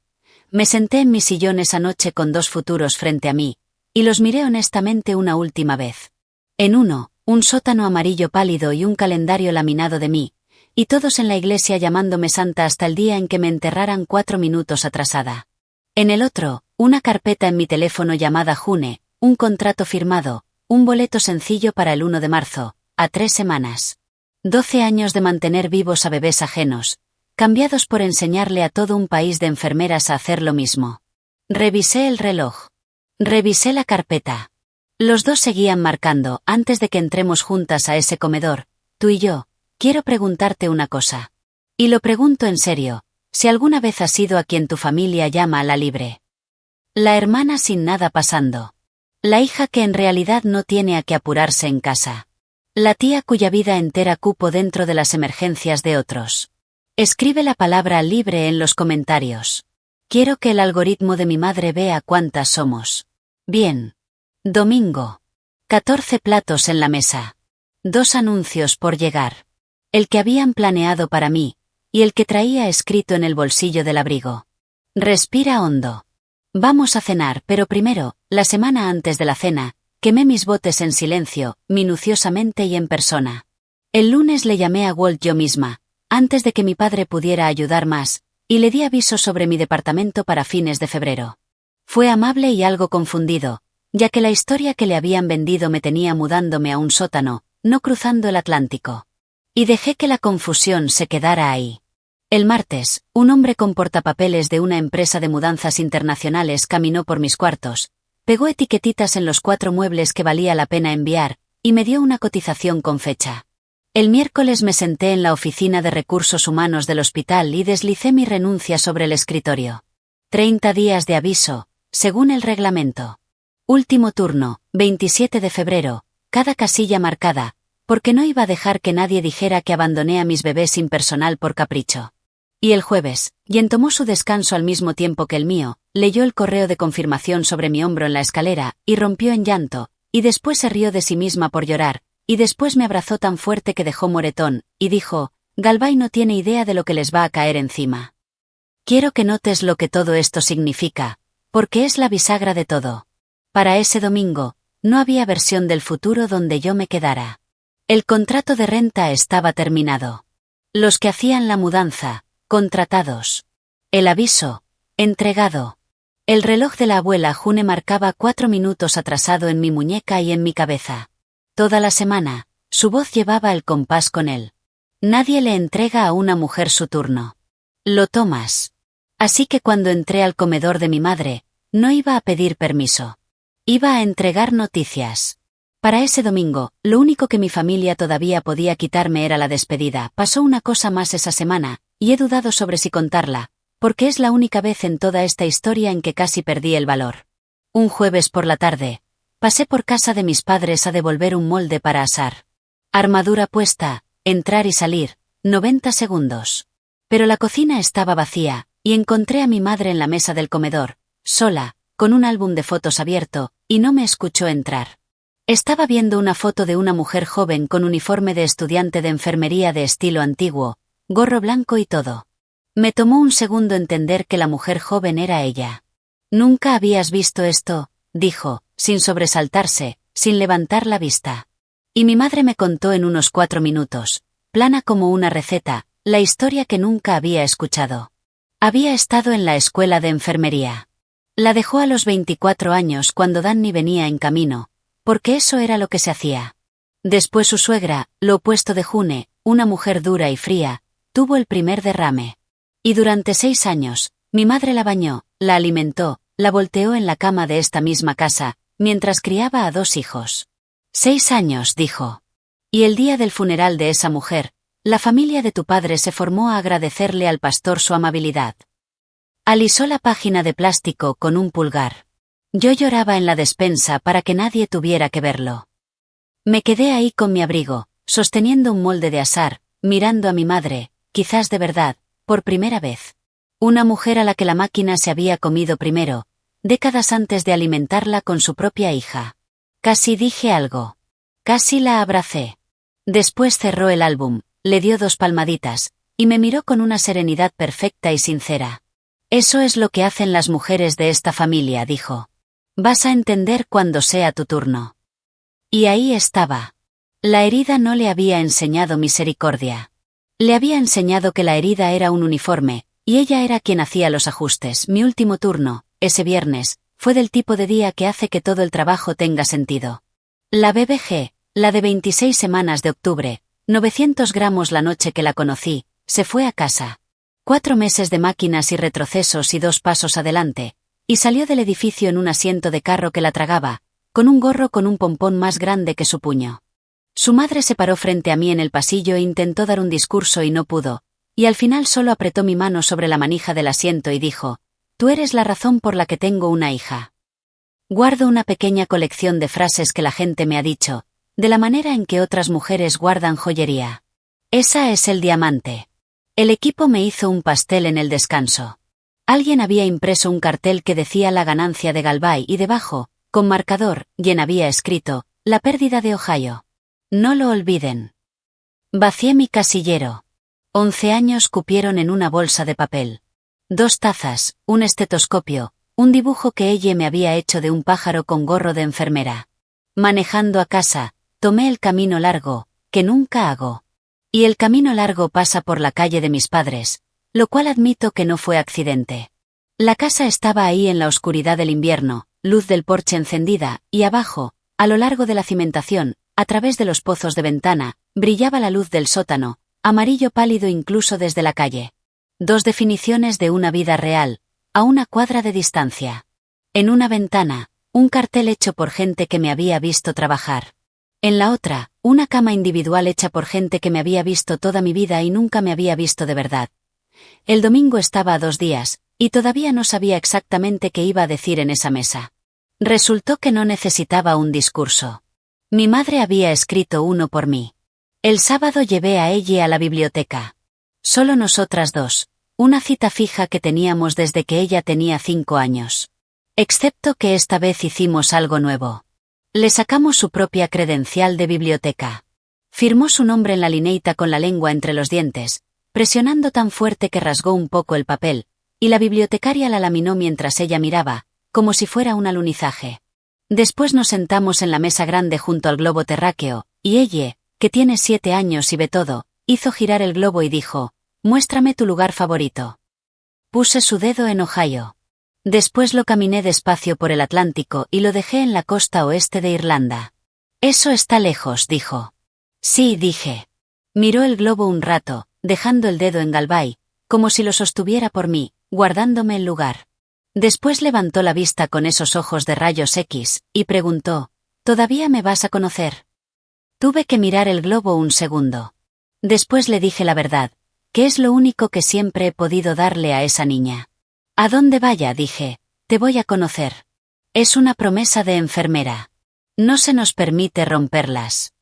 Me senté en mi sillón esa noche con 2 futuros frente a mí, y los miré honestamente una última vez. En uno, un sótano amarillo pálido y un calendario laminado de mí, y todos en la iglesia llamándome santa hasta el día en que me enterraran 4 minutos atrasada. En el otro, una carpeta en mi teléfono llamada June, un contrato firmado, un boleto sencillo para el 1 de marzo, a 3 semanas. 12 años de mantener vivos a bebés ajenos, cambiados por enseñarle a todo un país de enfermeras a hacer lo mismo. Revisé el reloj. Revisé la carpeta. Los 2 seguían marcando. Antes de que entremos juntas a ese comedor, tú y yo, quiero preguntarte una cosa. Y lo pregunto en serio, si alguna vez has sido a quien tu familia llama a la libre. La hermana sin nada pasando. La hija que en realidad no tiene a qué apurarse en casa. La tía cuya vida entera cupo dentro de las emergencias de otros. Escribe la palabra libre en los comentarios. Quiero que el algoritmo de mi madre vea cuántas somos. Bien. Domingo. 14 platos en la mesa. 2 anuncios por llegar. El que habían planeado para mí, y el que traía escrito en el bolsillo del abrigo. Respira hondo. Vamos a cenar, pero primero, la semana antes de la cena, quemé mis botes en silencio, minuciosamente y en persona. El lunes le llamé a Walt yo misma, antes de que mi padre pudiera ayudar más, y le di aviso sobre mi departamento para fines de febrero. Fue amable y algo confundido, ya que la historia que le habían vendido me tenía mudándome a un sótano, no cruzando el Atlántico. Y dejé que la confusión se quedara ahí. El martes, un hombre con portapapeles de una empresa de mudanzas internacionales caminó por mis cuartos, pegó etiquetitas en los 4 muebles que valía la pena enviar, y me dio una cotización con fecha. El miércoles me senté en la oficina de recursos humanos del hospital y deslicé mi renuncia sobre el escritorio. 30 días de aviso, según el reglamento. Último turno, 27 de febrero, cada casilla marcada, porque no iba a dejar que nadie dijera que abandoné a mis bebés impersonal por capricho. Y el jueves, Jen tomó su descanso al mismo tiempo que el mío, leyó el correo de confirmación sobre mi hombro en la escalera, y rompió en llanto, y después se rió de sí misma por llorar, y después me abrazó tan fuerte que dejó moretón, y dijo, Galvay no tiene idea de lo que les va a caer encima. Quiero que notes lo que todo esto significa, porque es la bisagra de todo. Para ese domingo, no había versión del futuro donde yo me quedara. El contrato de renta estaba terminado. Los que hacían la mudanza, contratados. El aviso, entregado. El reloj de la abuela June marcaba 4 minutos atrasado en mi muñeca y en mi cabeza. Toda la semana, su voz llevaba el compás con él. Nadie le entrega a una mujer su turno. Lo tomas. Así que cuando entré al comedor de mi madre, no iba a pedir permiso. Iba a entregar noticias. Para ese domingo, lo único que mi familia todavía podía quitarme era la despedida. Pasó una cosa más esa semana, y he dudado sobre si contarla, porque es la única vez en toda esta historia en que casi perdí el valor. Un jueves por la tarde, pasé por casa de mis padres a devolver un molde para asar. Armadura puesta, entrar y salir, 90 segundos. Pero la cocina estaba vacía, y encontré a mi madre en la mesa del comedor, sola, con un álbum de fotos abierto, y no me escuchó entrar. Estaba viendo una foto de una mujer joven con uniforme de estudiante de enfermería de estilo antiguo, gorro blanco y todo. Me tomó un segundo entender que la mujer joven era ella. «¿Nunca habías visto esto?», dijo, sin sobresaltarse, sin levantar la vista. Y mi madre me contó en unos 4 minutos, plana como una receta, la historia que nunca había escuchado. Había estado en la escuela de enfermería. La dejó a los 24 años cuando Danny venía en camino, porque eso era lo que se hacía. Después su suegra, lo opuesto de June, una mujer dura y fría, tuvo el primer derrame. Y durante 6 años, mi madre la bañó, la alimentó, la volteó en la cama de esta misma casa, mientras criaba a 2 hijos. 6 años, dijo. Y el día del funeral de esa mujer, la familia de tu padre se formó a agradecerle al pastor su amabilidad. Alisó la página de plástico con un pulgar. Yo lloraba en la despensa para que nadie tuviera que verlo. Me quedé ahí con mi abrigo, sosteniendo un molde de asar, mirando a mi madre, quizás de verdad, por primera vez. Una mujer a la que la máquina se había comido primero, décadas antes de alimentarla con su propia hija. Casi dije algo. Casi la abracé. Después cerró el álbum, le dio 2 palmaditas, y me miró con una serenidad perfecta y sincera. Eso es lo que hacen las mujeres de esta familia, dijo. Vas a entender cuando sea tu turno. Y ahí estaba. La herida no le había enseñado misericordia. Le había enseñado que la herida era un uniforme, y ella era quien hacía los ajustes. Mi último turno, ese viernes, fue del tipo de día que hace que todo el trabajo tenga sentido. La BBG, la de 26 semanas de octubre, 900 gramos la noche que la conocí, se fue a casa. 4 meses de máquinas y retrocesos y 2 pasos adelante, y salió del edificio en un asiento de carro que la tragaba, con un gorro con un pompón más grande que su puño. Su madre se paró frente a mí en el pasillo e intentó dar un discurso y no pudo, y al final solo apretó mi mano sobre la manija del asiento y dijo, «Tú eres la razón por la que tengo una hija». Guardo una pequeña colección de frases que la gente me ha dicho, de la manera en que otras mujeres guardan joyería. Esa es el diamante. El equipo me hizo un pastel en el descanso. Alguien había impreso un cartel que decía la ganancia de Galvay y debajo, con marcador, Jen había escrito, la pérdida de Ohio. No lo olviden. Vacié mi casillero. 11 años cupieron en una bolsa de papel. 2 tazas, un estetoscopio, un dibujo que ella me había hecho de un pájaro con gorro de enfermera. Manejando a casa, tomé el camino largo, que nunca hago. Y el camino largo pasa por la calle de mis padres, lo cual admito que no fue accidente. La casa estaba ahí en la oscuridad del invierno, luz del porche encendida, y abajo, a lo largo de la cimentación, a través de los pozos de ventana, brillaba la luz del sótano, amarillo pálido incluso desde la calle. Dos definiciones de una vida real, a una cuadra de distancia. En una ventana, un cartel hecho por gente que me había visto trabajar. En la otra, una cama individual hecha por gente que me había visto toda mi vida y nunca me había visto de verdad. El domingo estaba a 2 días, y todavía no sabía exactamente qué iba a decir en esa mesa. Resultó que no necesitaba un discurso. Mi madre había escrito uno por mí. El sábado llevé a ella a la biblioteca. Solo nosotras dos, una cita fija que teníamos desde que ella tenía 5 años. Excepto que esta vez hicimos algo nuevo. Le sacamos su propia credencial de biblioteca. Firmó su nombre en la lineita con la lengua entre los dientes, presionando tan fuerte que rasgó un poco el papel, y la bibliotecaria la laminó mientras ella miraba, como si fuera un alunizaje. Después nos sentamos en la mesa grande junto al globo terráqueo, y ella, que tiene 7 años y ve todo, hizo girar el globo y dijo: «Muéstrame tu lugar favorito». Puse su dedo en Ohio. Después lo caminé despacio por el Atlántico y lo dejé en la costa oeste de Irlanda. «Eso está lejos», dijo. «Sí», dije. Miró el globo un rato, dejando el dedo en Galway, como si lo sostuviera por mí, guardándome el lugar. Después levantó la vista con esos ojos de rayos X, y preguntó: «¿Todavía me vas a conocer?». Tuve que mirar el globo un segundo. Después le dije la verdad, que es lo único que siempre he podido darle a esa niña. «A donde vaya», dije, «te voy a conocer». Es una promesa de enfermera. No se nos permite romperlas.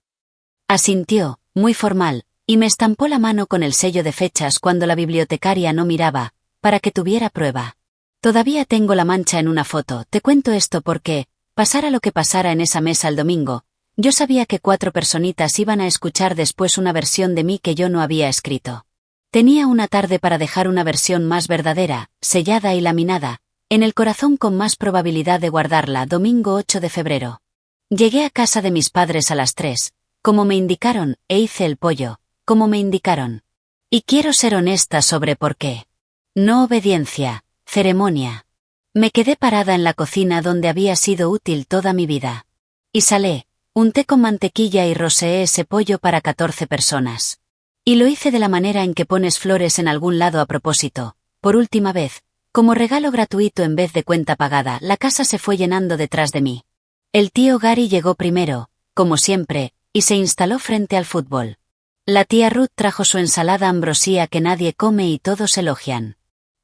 Asintió, muy formal, y me estampó la mano con el sello de fechas cuando la bibliotecaria no miraba, para que tuviera prueba. Todavía tengo la mancha en una foto. Te cuento esto porque, pasara lo que pasara en esa mesa el domingo, yo sabía que 4 personitas iban a escuchar después una versión de mí que yo no había escrito. Tenía una tarde para dejar una versión más verdadera, sellada y laminada, en el corazón con más probabilidad de guardarla. Domingo 8 de febrero. Llegué a casa de mis padres a las 3, como me indicaron, e hice el pollo, como me indicaron. Y quiero ser honesta sobre por qué. No obediencia, ceremonia. Me quedé parada en la cocina donde había sido útil toda mi vida. Y salé, unté con mantequilla y roseé ese pollo para 14 personas. Y lo hice de la manera en que pones flores en algún lado a propósito, por última vez, como regalo gratuito en vez de cuenta pagada. La casa se fue llenando detrás de mí. El tío Gary llegó primero, como siempre, y se instaló frente al fútbol. La tía Ruth trajo su ensalada ambrosía que nadie come y todos elogian.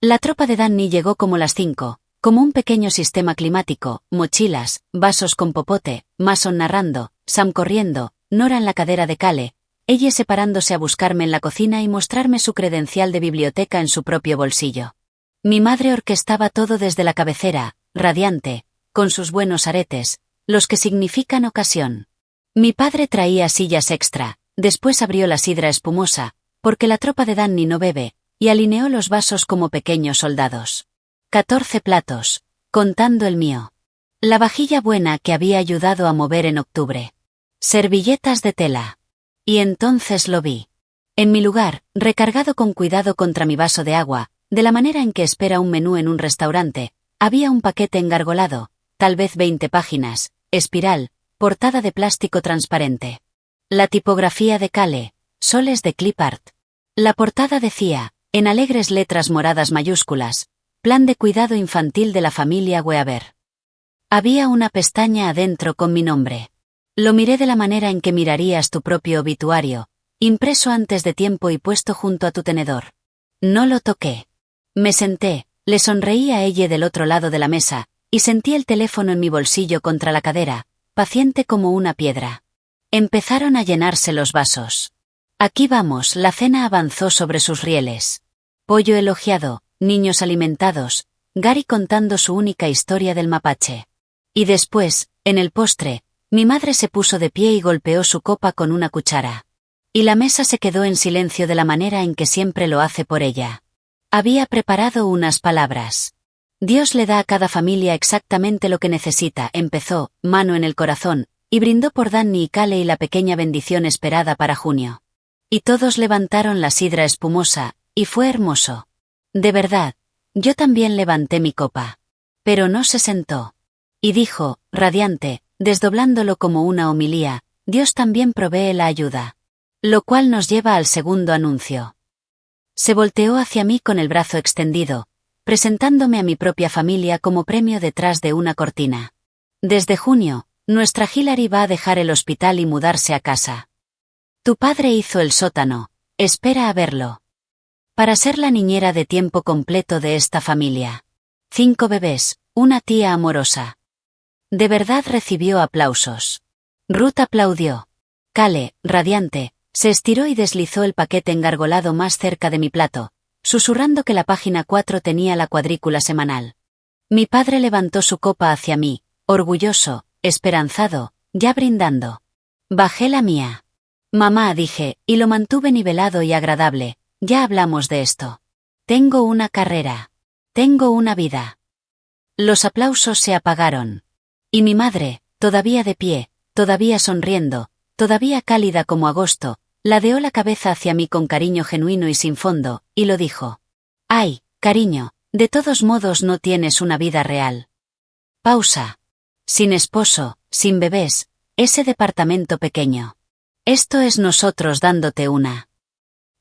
La tropa de Danny llegó como las 5, como un pequeño sistema climático, mochilas, vasos con popote, Mason narrando, Sam corriendo, Nora en la cadera de Cale, ella separándose a buscarme en la cocina y mostrarme su credencial de biblioteca en su propio bolsillo. Mi madre orquestaba todo desde la cabecera, radiante, con sus buenos aretes, los que significan ocasión. Mi padre traía sillas extra, después abrió la sidra espumosa, porque la tropa de Danny no bebe, y alineó los vasos como pequeños soldados. 14 platos, contando el mío. La vajilla buena que había ayudado a mover en octubre. Servilletas de tela. Y entonces lo vi. En mi lugar, recargado con cuidado contra mi vaso de agua, de la manera en que espera un menú en un restaurante, había un paquete engargolado, tal vez 20 páginas, espiral, portada de plástico transparente. La tipografía de Cale, soles de clip art. La portada decía, en alegres letras moradas mayúsculas, Plan de cuidado infantil de la familia Weaver. Había una pestaña adentro con mi nombre. Lo miré de la manera en que mirarías tu propio obituario, impreso antes de tiempo y puesto junto a tu tenedor. No lo toqué. Me senté, le sonreí a ella del otro lado de la mesa, y sentí el teléfono en mi bolsillo contra la cadera, paciente como una piedra. Empezaron a llenarse los vasos. Aquí vamos, la cena avanzó sobre sus rieles. Pollo elogiado, niños alimentados, Gary contando su única historia del mapache. Y después, en el postre, mi madre se puso de pie y golpeó su copa con una cuchara. Y la mesa se quedó en silencio de la manera en que siempre lo hace por ella. Había preparado unas palabras. Dios le da a cada familia exactamente lo que necesita, empezó, mano en el corazón, y brindó por Danny y Cale y la pequeña bendición esperada para junio. Y todos levantaron la sidra espumosa, y fue hermoso. De verdad, Yo también levanté mi copa. Pero no se sentó. Y dijo, radiante, desdoblándolo como una homilía, Dios también provee la ayuda. Lo cual nos lleva al segundo anuncio. Se volteó hacia mí con el brazo extendido, presentándome a mi propia familia como premio detrás de una cortina. Desde junio, nuestra Hilary va a dejar el hospital y mudarse a casa. Tu padre hizo el sótano, espera a verlo. Para ser la niñera de tiempo completo de esta familia. 5 bebés, una tía amorosa. De verdad recibió aplausos. Ruth aplaudió. Cale, radiante, se estiró y deslizó el paquete engargolado más cerca de mi plato, susurrando que la página 4 tenía la cuadrícula semanal. Mi padre levantó su copa hacia mí, orgulloso, esperanzado, ya brindando. Bajé la mía. Mamá, dije, y lo mantuve nivelado y agradable, ya hablamos de esto. Tengo una carrera. Tengo una vida. Los aplausos se apagaron. Y mi madre, todavía de pie, todavía sonriendo, todavía cálida como agosto, ladeó la cabeza hacia mí con cariño genuino y sin fondo, y lo dijo. Ay, cariño, de todos modos no tienes una vida real. Pausa. Sin esposo, sin bebés, ese departamento pequeño. Esto es nosotros dándote una.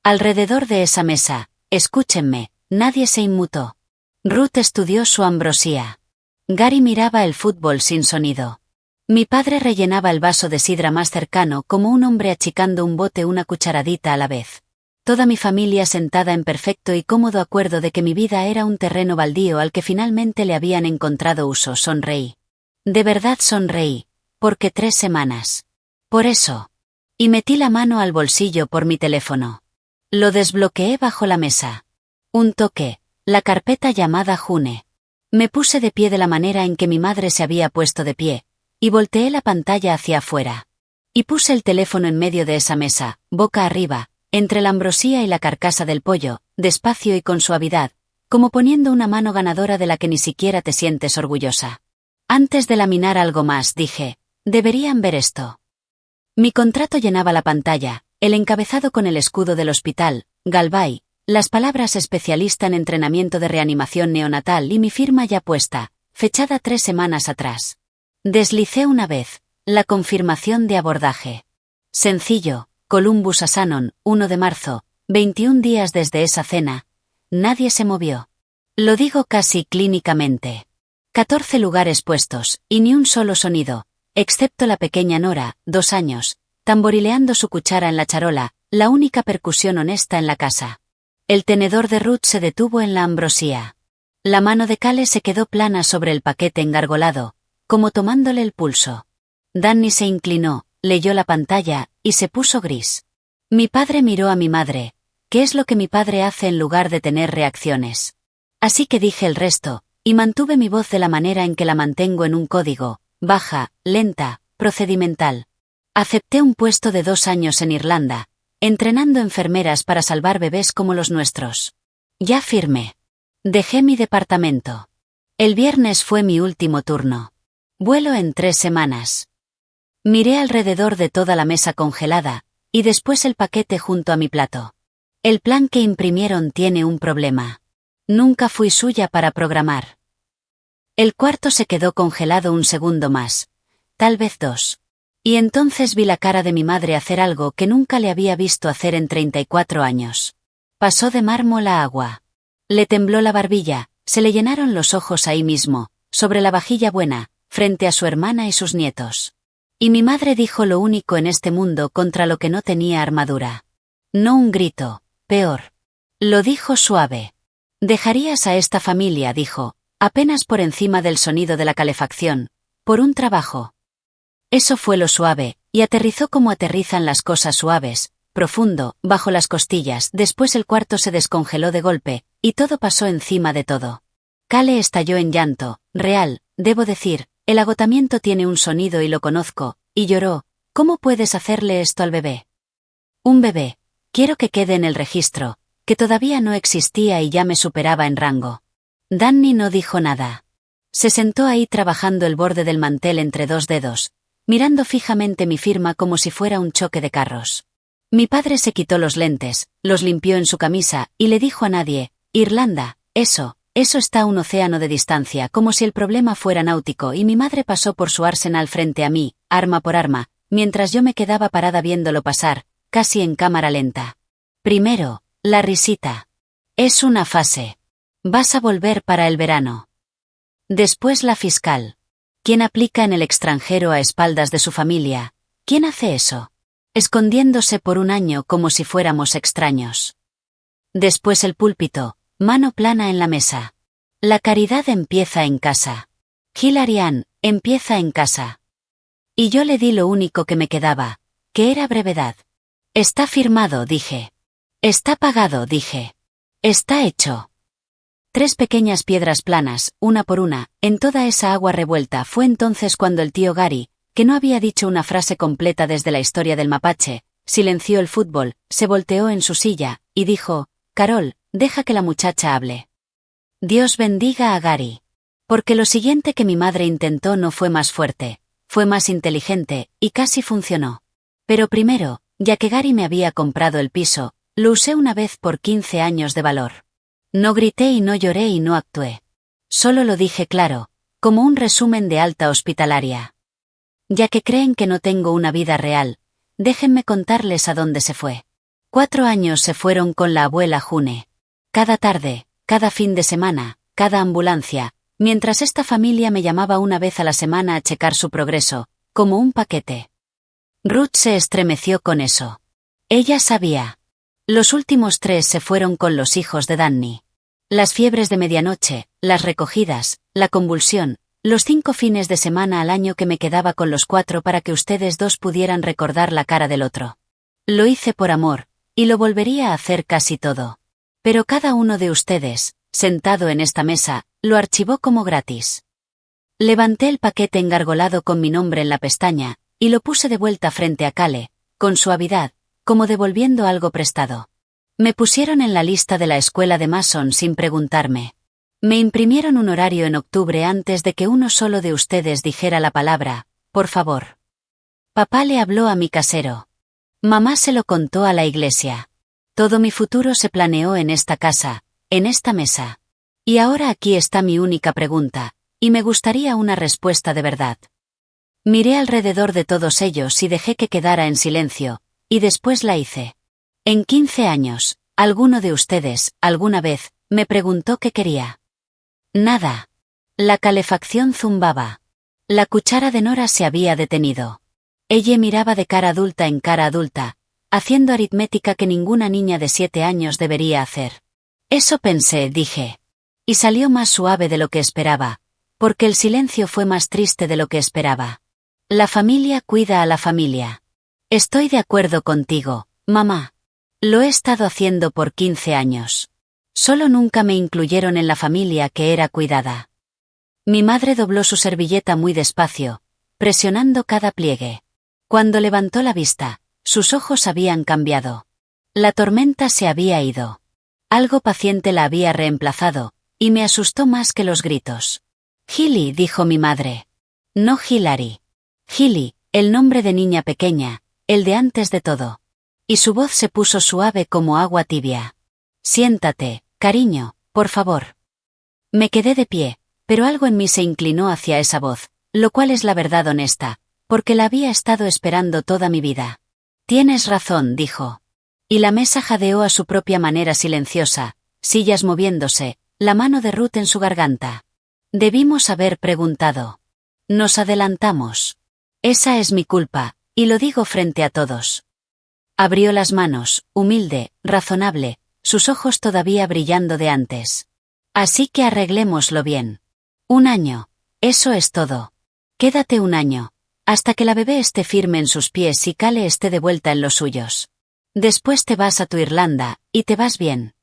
Alrededor de esa mesa, escúchenme, nadie se inmutó. Ruth estudió su ambrosía. Gary miraba el fútbol sin sonido. Mi padre rellenaba el vaso de sidra más cercano como un hombre achicando un bote una cucharadita a la vez. Toda mi familia sentada en perfecto y cómodo acuerdo de que mi vida era un terreno baldío al que finalmente le habían encontrado uso. Sonreí. De verdad sonreí, porque 3 semanas. Por eso. Y metí la mano al bolsillo por mi teléfono. Lo desbloqueé bajo la mesa. Un toque, la carpeta llamada June. Me puse de pie de la manera en que mi madre se había puesto de pie, y volteé la pantalla hacia afuera. Y puse el teléfono en medio de esa mesa, boca arriba, entre la ambrosía y la carcasa del pollo, despacio y con suavidad, como poniendo una mano ganadora de la que ni siquiera te sientes orgullosa. Antes de laminar algo más, dije, deberían ver esto. Mi contrato llenaba la pantalla, el encabezado con el escudo del hospital, Galvay, las palabras especialista en entrenamiento de reanimación neonatal y mi firma ya puesta, fechada 3 semanas atrás. Deslicé una vez, la confirmación de abordaje. Sencillo, Columbus a Shannon, 1 de marzo, 21 días desde esa cena. Nadie se movió. Lo digo casi clínicamente. 14 lugares puestos, y ni un solo sonido, excepto la pequeña Nora, 2 años, tamborileando su cuchara en la charola, la única percusión honesta en la casa. El tenedor de Ruth se detuvo en la ambrosía. La mano de Cale se quedó plana sobre el paquete engargolado, como tomándole el pulso. Danny se inclinó, leyó la pantalla, y se puso gris. Mi padre miró a mi madre. ¿Qué es lo que mi padre hace en lugar de tener reacciones? Así que dije el resto, y mantuve mi voz de la manera en que la mantengo en un código, baja, lenta, procedimental. Acepté un puesto de 2 años en Irlanda, entrenando enfermeras para salvar bebés como los nuestros. Ya firmé. Dejé mi departamento. El viernes fue mi último turno. Vuelo en 3 semanas. Miré alrededor de toda la mesa congelada, y después el paquete junto a mi plato. El plan que imprimieron tiene un problema. Nunca fui suya para programar. El cuarto se quedó congelado un segundo más, tal vez 2. Y entonces vi la cara de mi madre hacer algo que nunca le había visto hacer en 34 años. Pasó de mármol a agua. Le tembló la barbilla, se le llenaron los ojos ahí mismo, sobre la vajilla buena, frente a su hermana y sus nietos. Y mi madre dijo lo único en este mundo contra lo que no tenía armadura. No un grito, peor. Lo dijo suave. Dejarías a esta familia, dijo, apenas por encima del sonido de la calefacción, por un trabajo. Eso fue lo suave, y aterrizó como aterrizan las cosas suaves, profundo, bajo las costillas. Después el cuarto se descongeló de golpe, y todo pasó encima de todo. Cale estalló en llanto, real, debo decir, el agotamiento tiene un sonido y lo conozco, y lloró. ¿Cómo puedes hacerle esto al bebé? Un bebé. Quiero que quede en el registro, que todavía no existía y ya me superaba en rango. Danny no dijo nada. Se sentó ahí trabajando el borde del mantel entre 2 dedos, mirando fijamente mi firma como si fuera un choque de carros. Mi padre se quitó los lentes, los limpió en su camisa, y le dijo a nadie, Irlanda, eso Eso está a un océano de distancia, como si el problema fuera náutico, y mi madre pasó por su arsenal frente a mí, arma por arma, mientras yo me quedaba parada viéndolo pasar, casi en cámara lenta. Primero, la risita. Es una fase. Vas a volver para el verano. Después la fiscal. ¿Quién aplica en el extranjero a espaldas de su familia? ¿Quién hace eso? Escondiéndose por un año como si fuéramos extraños. Después el púlpito, mano plana en la mesa. La caridad empieza en casa. Hilary Ann, empieza en casa. Y yo le di lo único que me quedaba, que era brevedad. Está firmado, dije. Está pagado, dije. Está hecho. 3 pequeñas piedras planas, una por una, en toda esa agua revuelta. Fue entonces cuando el tío Gary, que no había dicho una frase completa desde la historia del mapache, silenció el fútbol, se volteó en su silla, y dijo: Carol, deja que la muchacha hable. Dios bendiga a Gary. Porque lo siguiente que mi madre intentó no fue más fuerte, fue más inteligente, y casi funcionó. Pero primero, ya que Gary me había comprado el piso, lo usé una vez por 15 años de valor. No grité y no lloré y no actué. Solo lo dije claro, como un resumen de alta hospitalaria. Ya que creen que no tengo una vida real, déjenme contarles a dónde se fue. 4 años se fueron con la abuela June. Cada tarde, cada fin de semana, cada ambulancia, mientras esta familia me llamaba una vez a la semana a checar su progreso, como un paquete. Ruth se estremeció con eso. Ella sabía. Los últimos 3 se fueron con los hijos de Danny. Las fiebres de medianoche, las recogidas, la convulsión, los 5 fines de semana al año que me quedaba con los 4 para que ustedes 2 pudieran recordar la cara del otro. Lo hice por amor, y lo volvería a hacer casi todo. Pero cada uno de ustedes, sentado en esta mesa, lo archivó como gratis. Levanté el paquete engargolado con mi nombre en la pestaña, y lo puse de vuelta frente a Cale, con suavidad, como devolviendo algo prestado. Me pusieron en la lista de la escuela de Mason sin preguntarme. Me imprimieron un horario en octubre antes de que uno solo de ustedes dijera la palabra, por favor. Papá le habló a mi casero. Mamá se lo contó a la iglesia. Todo mi futuro se planeó en esta casa, en esta mesa. Y ahora aquí está mi única pregunta, y me gustaría una respuesta de verdad. Miré alrededor de todos ellos y dejé que quedara en silencio, y después la hice. En 15 años, alguno de ustedes, alguna vez, me preguntó qué quería. Nada. La calefacción zumbaba. La cuchara de Nora se había detenido. Ella miraba de cara adulta en cara adulta, haciendo aritmética que ninguna niña de 7 años debería hacer. Eso pensé, dije. Y salió más suave de lo que esperaba, porque el silencio fue más triste de lo que esperaba. La familia cuida a la familia. Estoy de acuerdo contigo, mamá. Lo he estado haciendo por 15 años. Solo nunca me incluyeron en la familia que era cuidada. Mi madre dobló su servilleta muy despacio, presionando cada pliegue. Cuando levantó la vista, sus ojos habían cambiado. La tormenta se había ido. Algo paciente la había reemplazado, y me asustó más que los gritos. Hilly, dijo mi madre. No Hilary. Hilly, el nombre de niña pequeña, el de antes de todo. Y su voz se puso suave como agua tibia. Siéntate, cariño, por favor. Me quedé de pie, pero algo en mí se inclinó hacia esa voz, lo cual es la verdad honesta, porque la había estado esperando toda mi vida. Tienes razón, dijo. Y la mesa jadeó a su propia manera silenciosa, sillas moviéndose, la mano de Ruth en su garganta. Debimos haber preguntado. Nos adelantamos. Esa es mi culpa, y lo digo frente a todos. Abrió las manos, humilde, razonable, sus ojos todavía brillando de antes. Así que arreglémoslo bien. 1 año. Eso es todo. Quédate 1 año. Hasta que la bebé esté firme en sus pies y Cale esté de vuelta en los suyos. Después te vas a tu Irlanda, y te vas bien.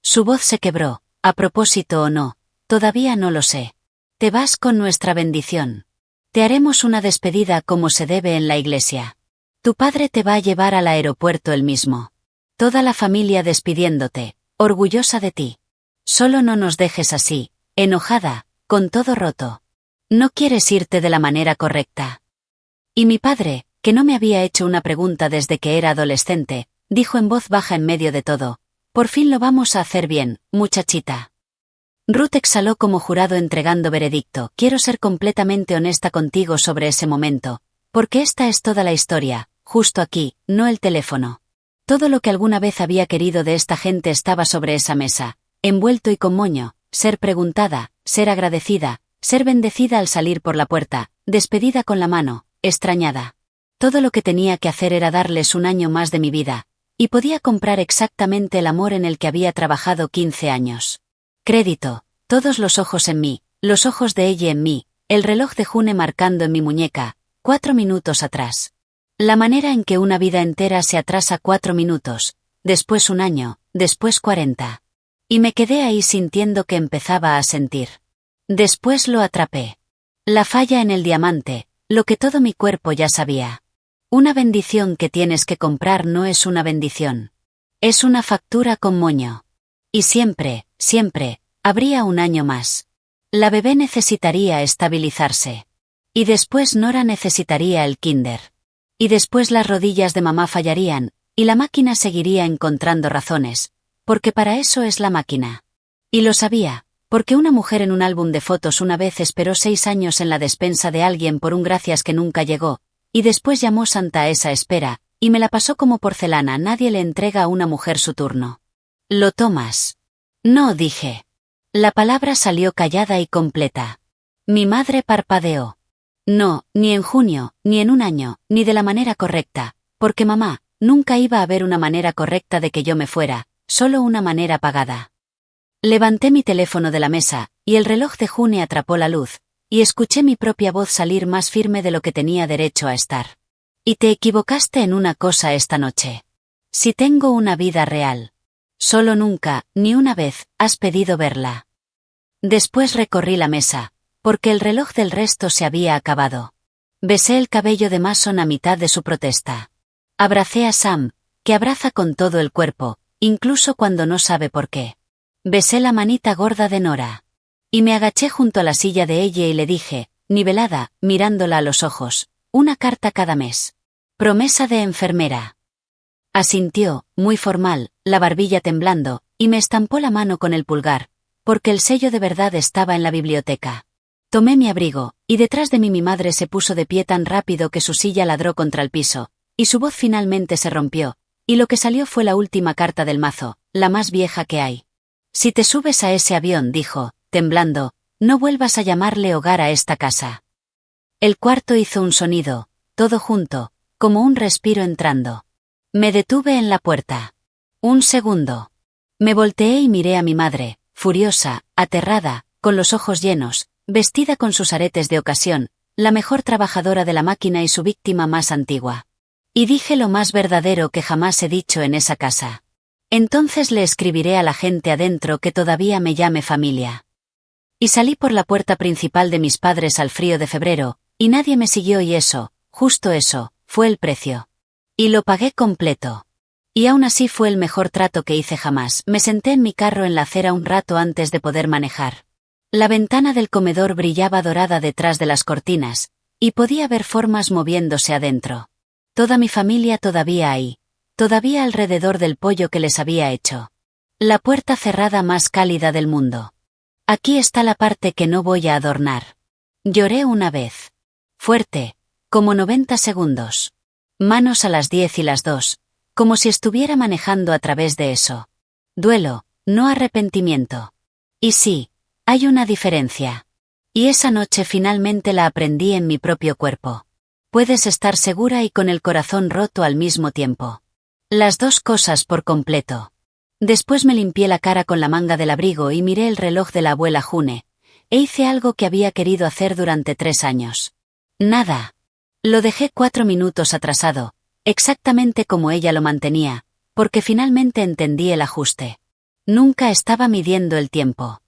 Su voz se quebró, a propósito o no, todavía no lo sé. Te vas con nuestra bendición. Te haremos una despedida como se debe en la iglesia. Tu padre te va a llevar al aeropuerto él mismo. Toda la familia despidiéndote, orgullosa de ti. Solo no nos dejes así, enojada, con todo roto. No quieres irte de la manera correcta. Y mi padre, que no me había hecho una pregunta desde que era adolescente, dijo en voz baja en medio de todo: por fin lo vamos a hacer bien, muchachita. Ruth exhaló como jurado entregando veredicto. Quiero ser completamente honesta contigo sobre ese momento, porque esta es toda la historia, justo aquí, no el teléfono. Todo lo que alguna vez había querido de esta gente estaba sobre esa mesa, envuelto y con moño, ser preguntada, ser agradecida, ser bendecida al salir por la puerta, despedida con la mano, extrañada. Todo lo que tenía que hacer era darles un año más de mi vida, y podía comprar exactamente el amor en el que había trabajado 15 años. Crédito, todos los ojos en mí, los ojos de ella en mí, el reloj de June marcando en mi muñeca, 4 minutos atrás. La manera en que una vida entera se atrasa 4 minutos, después un año, después 40. Y me quedé ahí sintiendo que empezaba a sentir. Después lo atrapé. La falla en el diamante, lo que todo mi cuerpo ya sabía. Una bendición que tienes que comprar no es una bendición. Es una factura con moño. Y siempre, habría un año más. La bebé necesitaría estabilizarse. Y después Nora necesitaría el kinder. Y después las rodillas de mamá fallarían, y la máquina seguiría encontrando razones, porque para eso es la máquina. Y lo sabía, porque una mujer en un álbum de fotos una vez esperó 6 años en la despensa de alguien por un gracias que nunca llegó, y después llamó santa a esa espera, y me la pasó como porcelana. Nadie le entrega a una mujer su turno. ¿Lo tomas? No, dije. La palabra salió callada y completa. Mi madre parpadeó. No, ni en junio, ni en un año, ni de la manera correcta, porque mamá, nunca iba a haber una manera correcta de que yo me fuera, solo una manera pagada. Levanté mi teléfono de la mesa, y el reloj de June atrapó la luz, y escuché mi propia voz salir más firme de lo que tenía derecho a estar. Y te equivocaste en una cosa esta noche. Si tengo una vida real. Solo nunca, ni una vez, has pedido verla. Después recorrí la mesa, porque el reloj del resto se había acabado. Besé el cabello de Mason a mitad de su protesta. Abracé a Sam, que abraza con todo el cuerpo, incluso cuando no sabe por qué. Besé la manita gorda de Nora. Y me agaché junto a la silla de ella y le dije, nivelada, mirándola a los ojos, una carta cada mes. Promesa de enfermera. Asintió, muy formal, la barbilla temblando, y me estampó la mano con el pulgar, porque el sello de verdad estaba en la biblioteca. Tomé mi abrigo, y detrás de mí mi madre se puso de pie tan rápido que su silla ladró contra el piso, y su voz finalmente se rompió, y lo que salió fue la última carta del mazo, la más vieja que hay. Si te subes a ese avión, dijo, temblando, no vuelvas a llamarle hogar a esta casa. El cuarto hizo un sonido, todo junto, como un respiro entrando. Me detuve en la puerta. Un segundo. Me volteé y miré a mi madre, furiosa, aterrada, con los ojos llenos, vestida con sus aretes de ocasión, la mejor trabajadora de la máquina y su víctima más antigua. Y dije lo más verdadero que jamás he dicho en esa casa. Entonces le escribiré a la gente adentro que todavía me llame familia. Y salí por la puerta principal de mis padres al frío de febrero, y nadie me siguió y eso, justo eso, fue el precio. Y lo pagué completo. Y aún así fue el mejor trato que hice jamás. Me senté en mi carro en la acera un rato antes de poder manejar. La ventana del comedor brillaba dorada detrás de las cortinas, y podía ver formas moviéndose adentro. Toda mi familia todavía ahí, todavía alrededor del pollo que les había hecho. La puerta cerrada más cálida del mundo. Aquí está la parte que no voy a adornar. Lloré una vez. Fuerte, como 90 segundos. Manos a las 10 y las 2, como si estuviera manejando a través de eso. Duelo, no arrepentimiento. Y sí, hay una diferencia. Y esa noche finalmente la aprendí en mi propio cuerpo. Puedes estar segura y con el corazón roto al mismo tiempo. Las dos cosas por completo. Después me limpié la cara con la manga del abrigo y miré el reloj de la abuela June, e hice algo que había querido hacer durante 3 años. Nada. Lo dejé 4 minutos atrasado, exactamente como ella lo mantenía, porque finalmente entendí el ajuste. Nunca estaba midiendo el tiempo.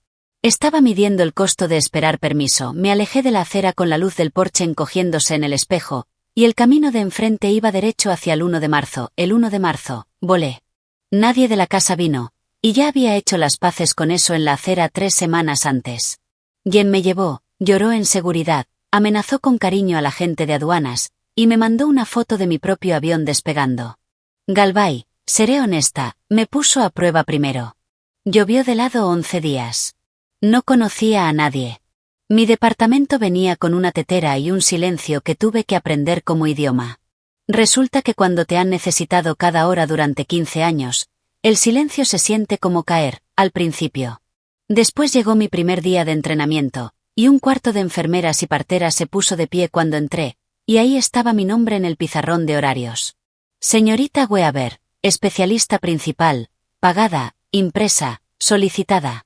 Estaba midiendo el costo de esperar permiso. Me alejé de la acera con la luz del porche encogiéndose en el espejo, y el camino de enfrente iba derecho hacia el 1 de marzo. El 1 de marzo, volé. Nadie de la casa vino, y ya había hecho las paces con eso en la acera 3 semanas antes. Jen me llevó, lloró en seguridad, amenazó con cariño a la gente de aduanas, y me mandó una foto de mi propio avión despegando. Galvay, seré honesta, me puso a prueba primero. Llovió de lado 11 días. No conocía a nadie. Mi departamento venía con una tetera y un silencio que tuve que aprender como idioma. Resulta que cuando te han necesitado cada hora durante 15 años, el silencio se siente como caer, al principio. Después llegó mi primer día de entrenamiento, y un cuarto de enfermeras y parteras se puso de pie cuando entré, y ahí estaba mi nombre en el pizarrón de horarios. Señorita Weaver, especialista principal, pagada, impresa, solicitada.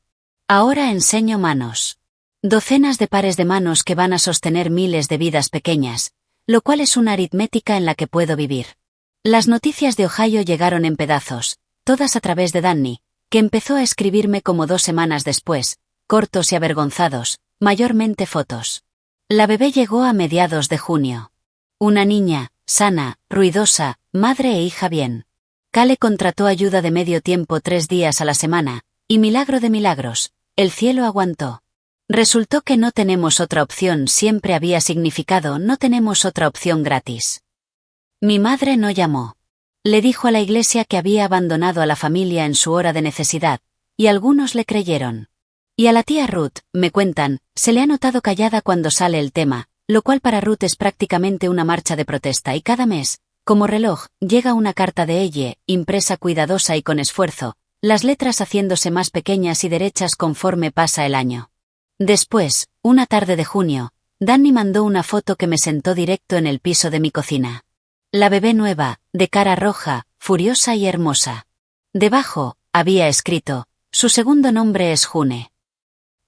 Ahora enseño manos. Docenas de pares de manos que van a sostener miles de vidas pequeñas, lo cual es una aritmética en la que puedo vivir. Las noticias de Ohio llegaron en pedazos, todas a través de Danny, que empezó a escribirme como 2 semanas después, cortos y avergonzados, mayormente fotos. La bebé llegó a mediados de junio. Una niña, sana, ruidosa, madre e hija bien. Cale contrató ayuda de medio tiempo 3 días a la semana, y milagro de milagros, el cielo aguantó. Resultó que no tenemos otra opción, siempre había significado no tenemos otra opción gratis. Mi madre no llamó. Le dijo a la iglesia que había abandonado a la familia en su hora de necesidad, y algunos le creyeron. Y a la tía Ruth, me cuentan, se le ha notado callada cuando sale el tema, lo cual para Ruth es prácticamente una marcha de protesta y cada mes, como reloj, llega una carta de ella, impresa cuidadosa y con esfuerzo, las letras haciéndose más pequeñas y derechas conforme pasa el año. Después, una tarde de junio, Danny mandó una foto que me sentó directo en el piso de mi cocina. La bebé nueva, de cara roja, furiosa y hermosa. Debajo, había escrito, su segundo nombre es June.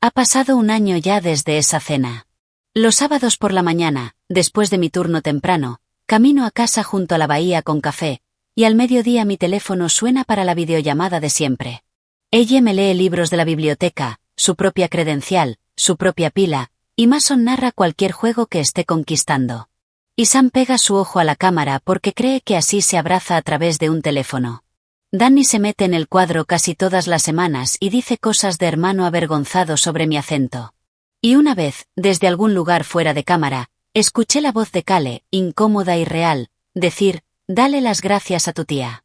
Ha pasado 1 año ya desde esa cena. Los sábados por la mañana, después de mi turno temprano, camino a casa junto a la bahía con café, y al mediodía mi teléfono suena para la videollamada de siempre. Ella me lee libros de la biblioteca, su propia credencial, su propia pila, y Mason narra cualquier juego que esté conquistando. Y Sam pega su ojo a la cámara porque cree que así se abraza a través de un teléfono. Danny se mete en el cuadro casi todas las semanas y dice cosas de hermano avergonzado sobre mi acento. Y una vez, desde algún lugar fuera de cámara, escuché la voz de Cale, incómoda y real, decir, dale las gracias a tu tía.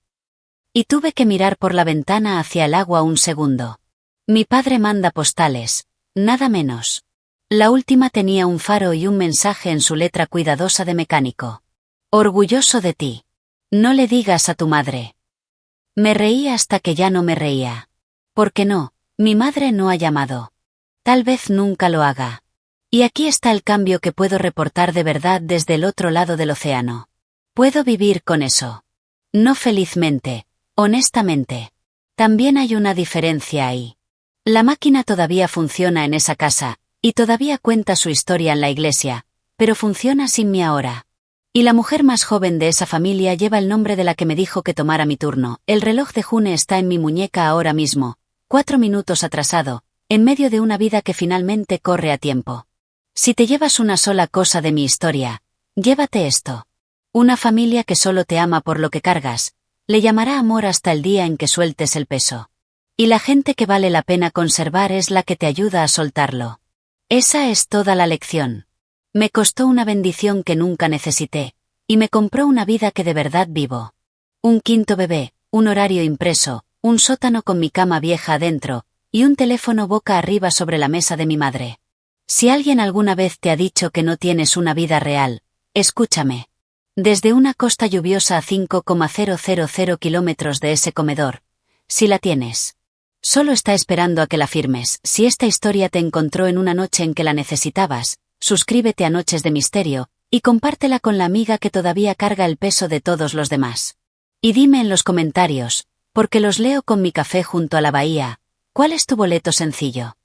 Y tuve que mirar por la ventana hacia el agua un segundo. Mi padre manda postales, nada menos. La última tenía un faro y un mensaje en su letra cuidadosa de mecánico. Orgulloso de ti. No le digas a tu madre. Me reí hasta que ya no me reía. ¿Por qué no? Mi madre no ha llamado. Tal vez nunca lo haga. Y aquí está el cambio que puedo reportar de verdad desde el otro lado del océano. Puedo vivir con eso. No felizmente, honestamente. También hay una diferencia ahí. La máquina todavía funciona en esa casa, y todavía cuenta su historia en la iglesia, pero funciona sin mí ahora. Y la mujer más joven de esa familia lleva el nombre de la que me dijo que tomara mi turno. El reloj de June está en mi muñeca ahora mismo, 4 minutos atrasado, en medio de una vida que finalmente corre a tiempo. Si te llevas una sola cosa de mi historia, llévate esto. Una familia que solo te ama por lo que cargas, le llamará amor hasta el día en que sueltes el peso. Y la gente que vale la pena conservar es la que te ayuda a soltarlo. Esa es toda la lección. Me costó una bendición que nunca necesité, y me compró una vida que de verdad vivo. Un 5º bebé, un horario impreso, un sótano con mi cama vieja adentro, y un teléfono boca arriba sobre la mesa de mi madre. Si alguien alguna vez te ha dicho que no tienes una vida real, escúchame. Desde una costa lluviosa a 5,000 kilómetros de ese comedor, si la tienes. Solo está esperando a que la firmes. Si esta historia te encontró en una noche en que la necesitabas, suscríbete a Noches de Misterio, y compártela con la amiga que todavía carga el peso de todos los demás. Y dime en los comentarios, porque los leo con mi café junto a la bahía, ¿cuál es tu boleto sencillo?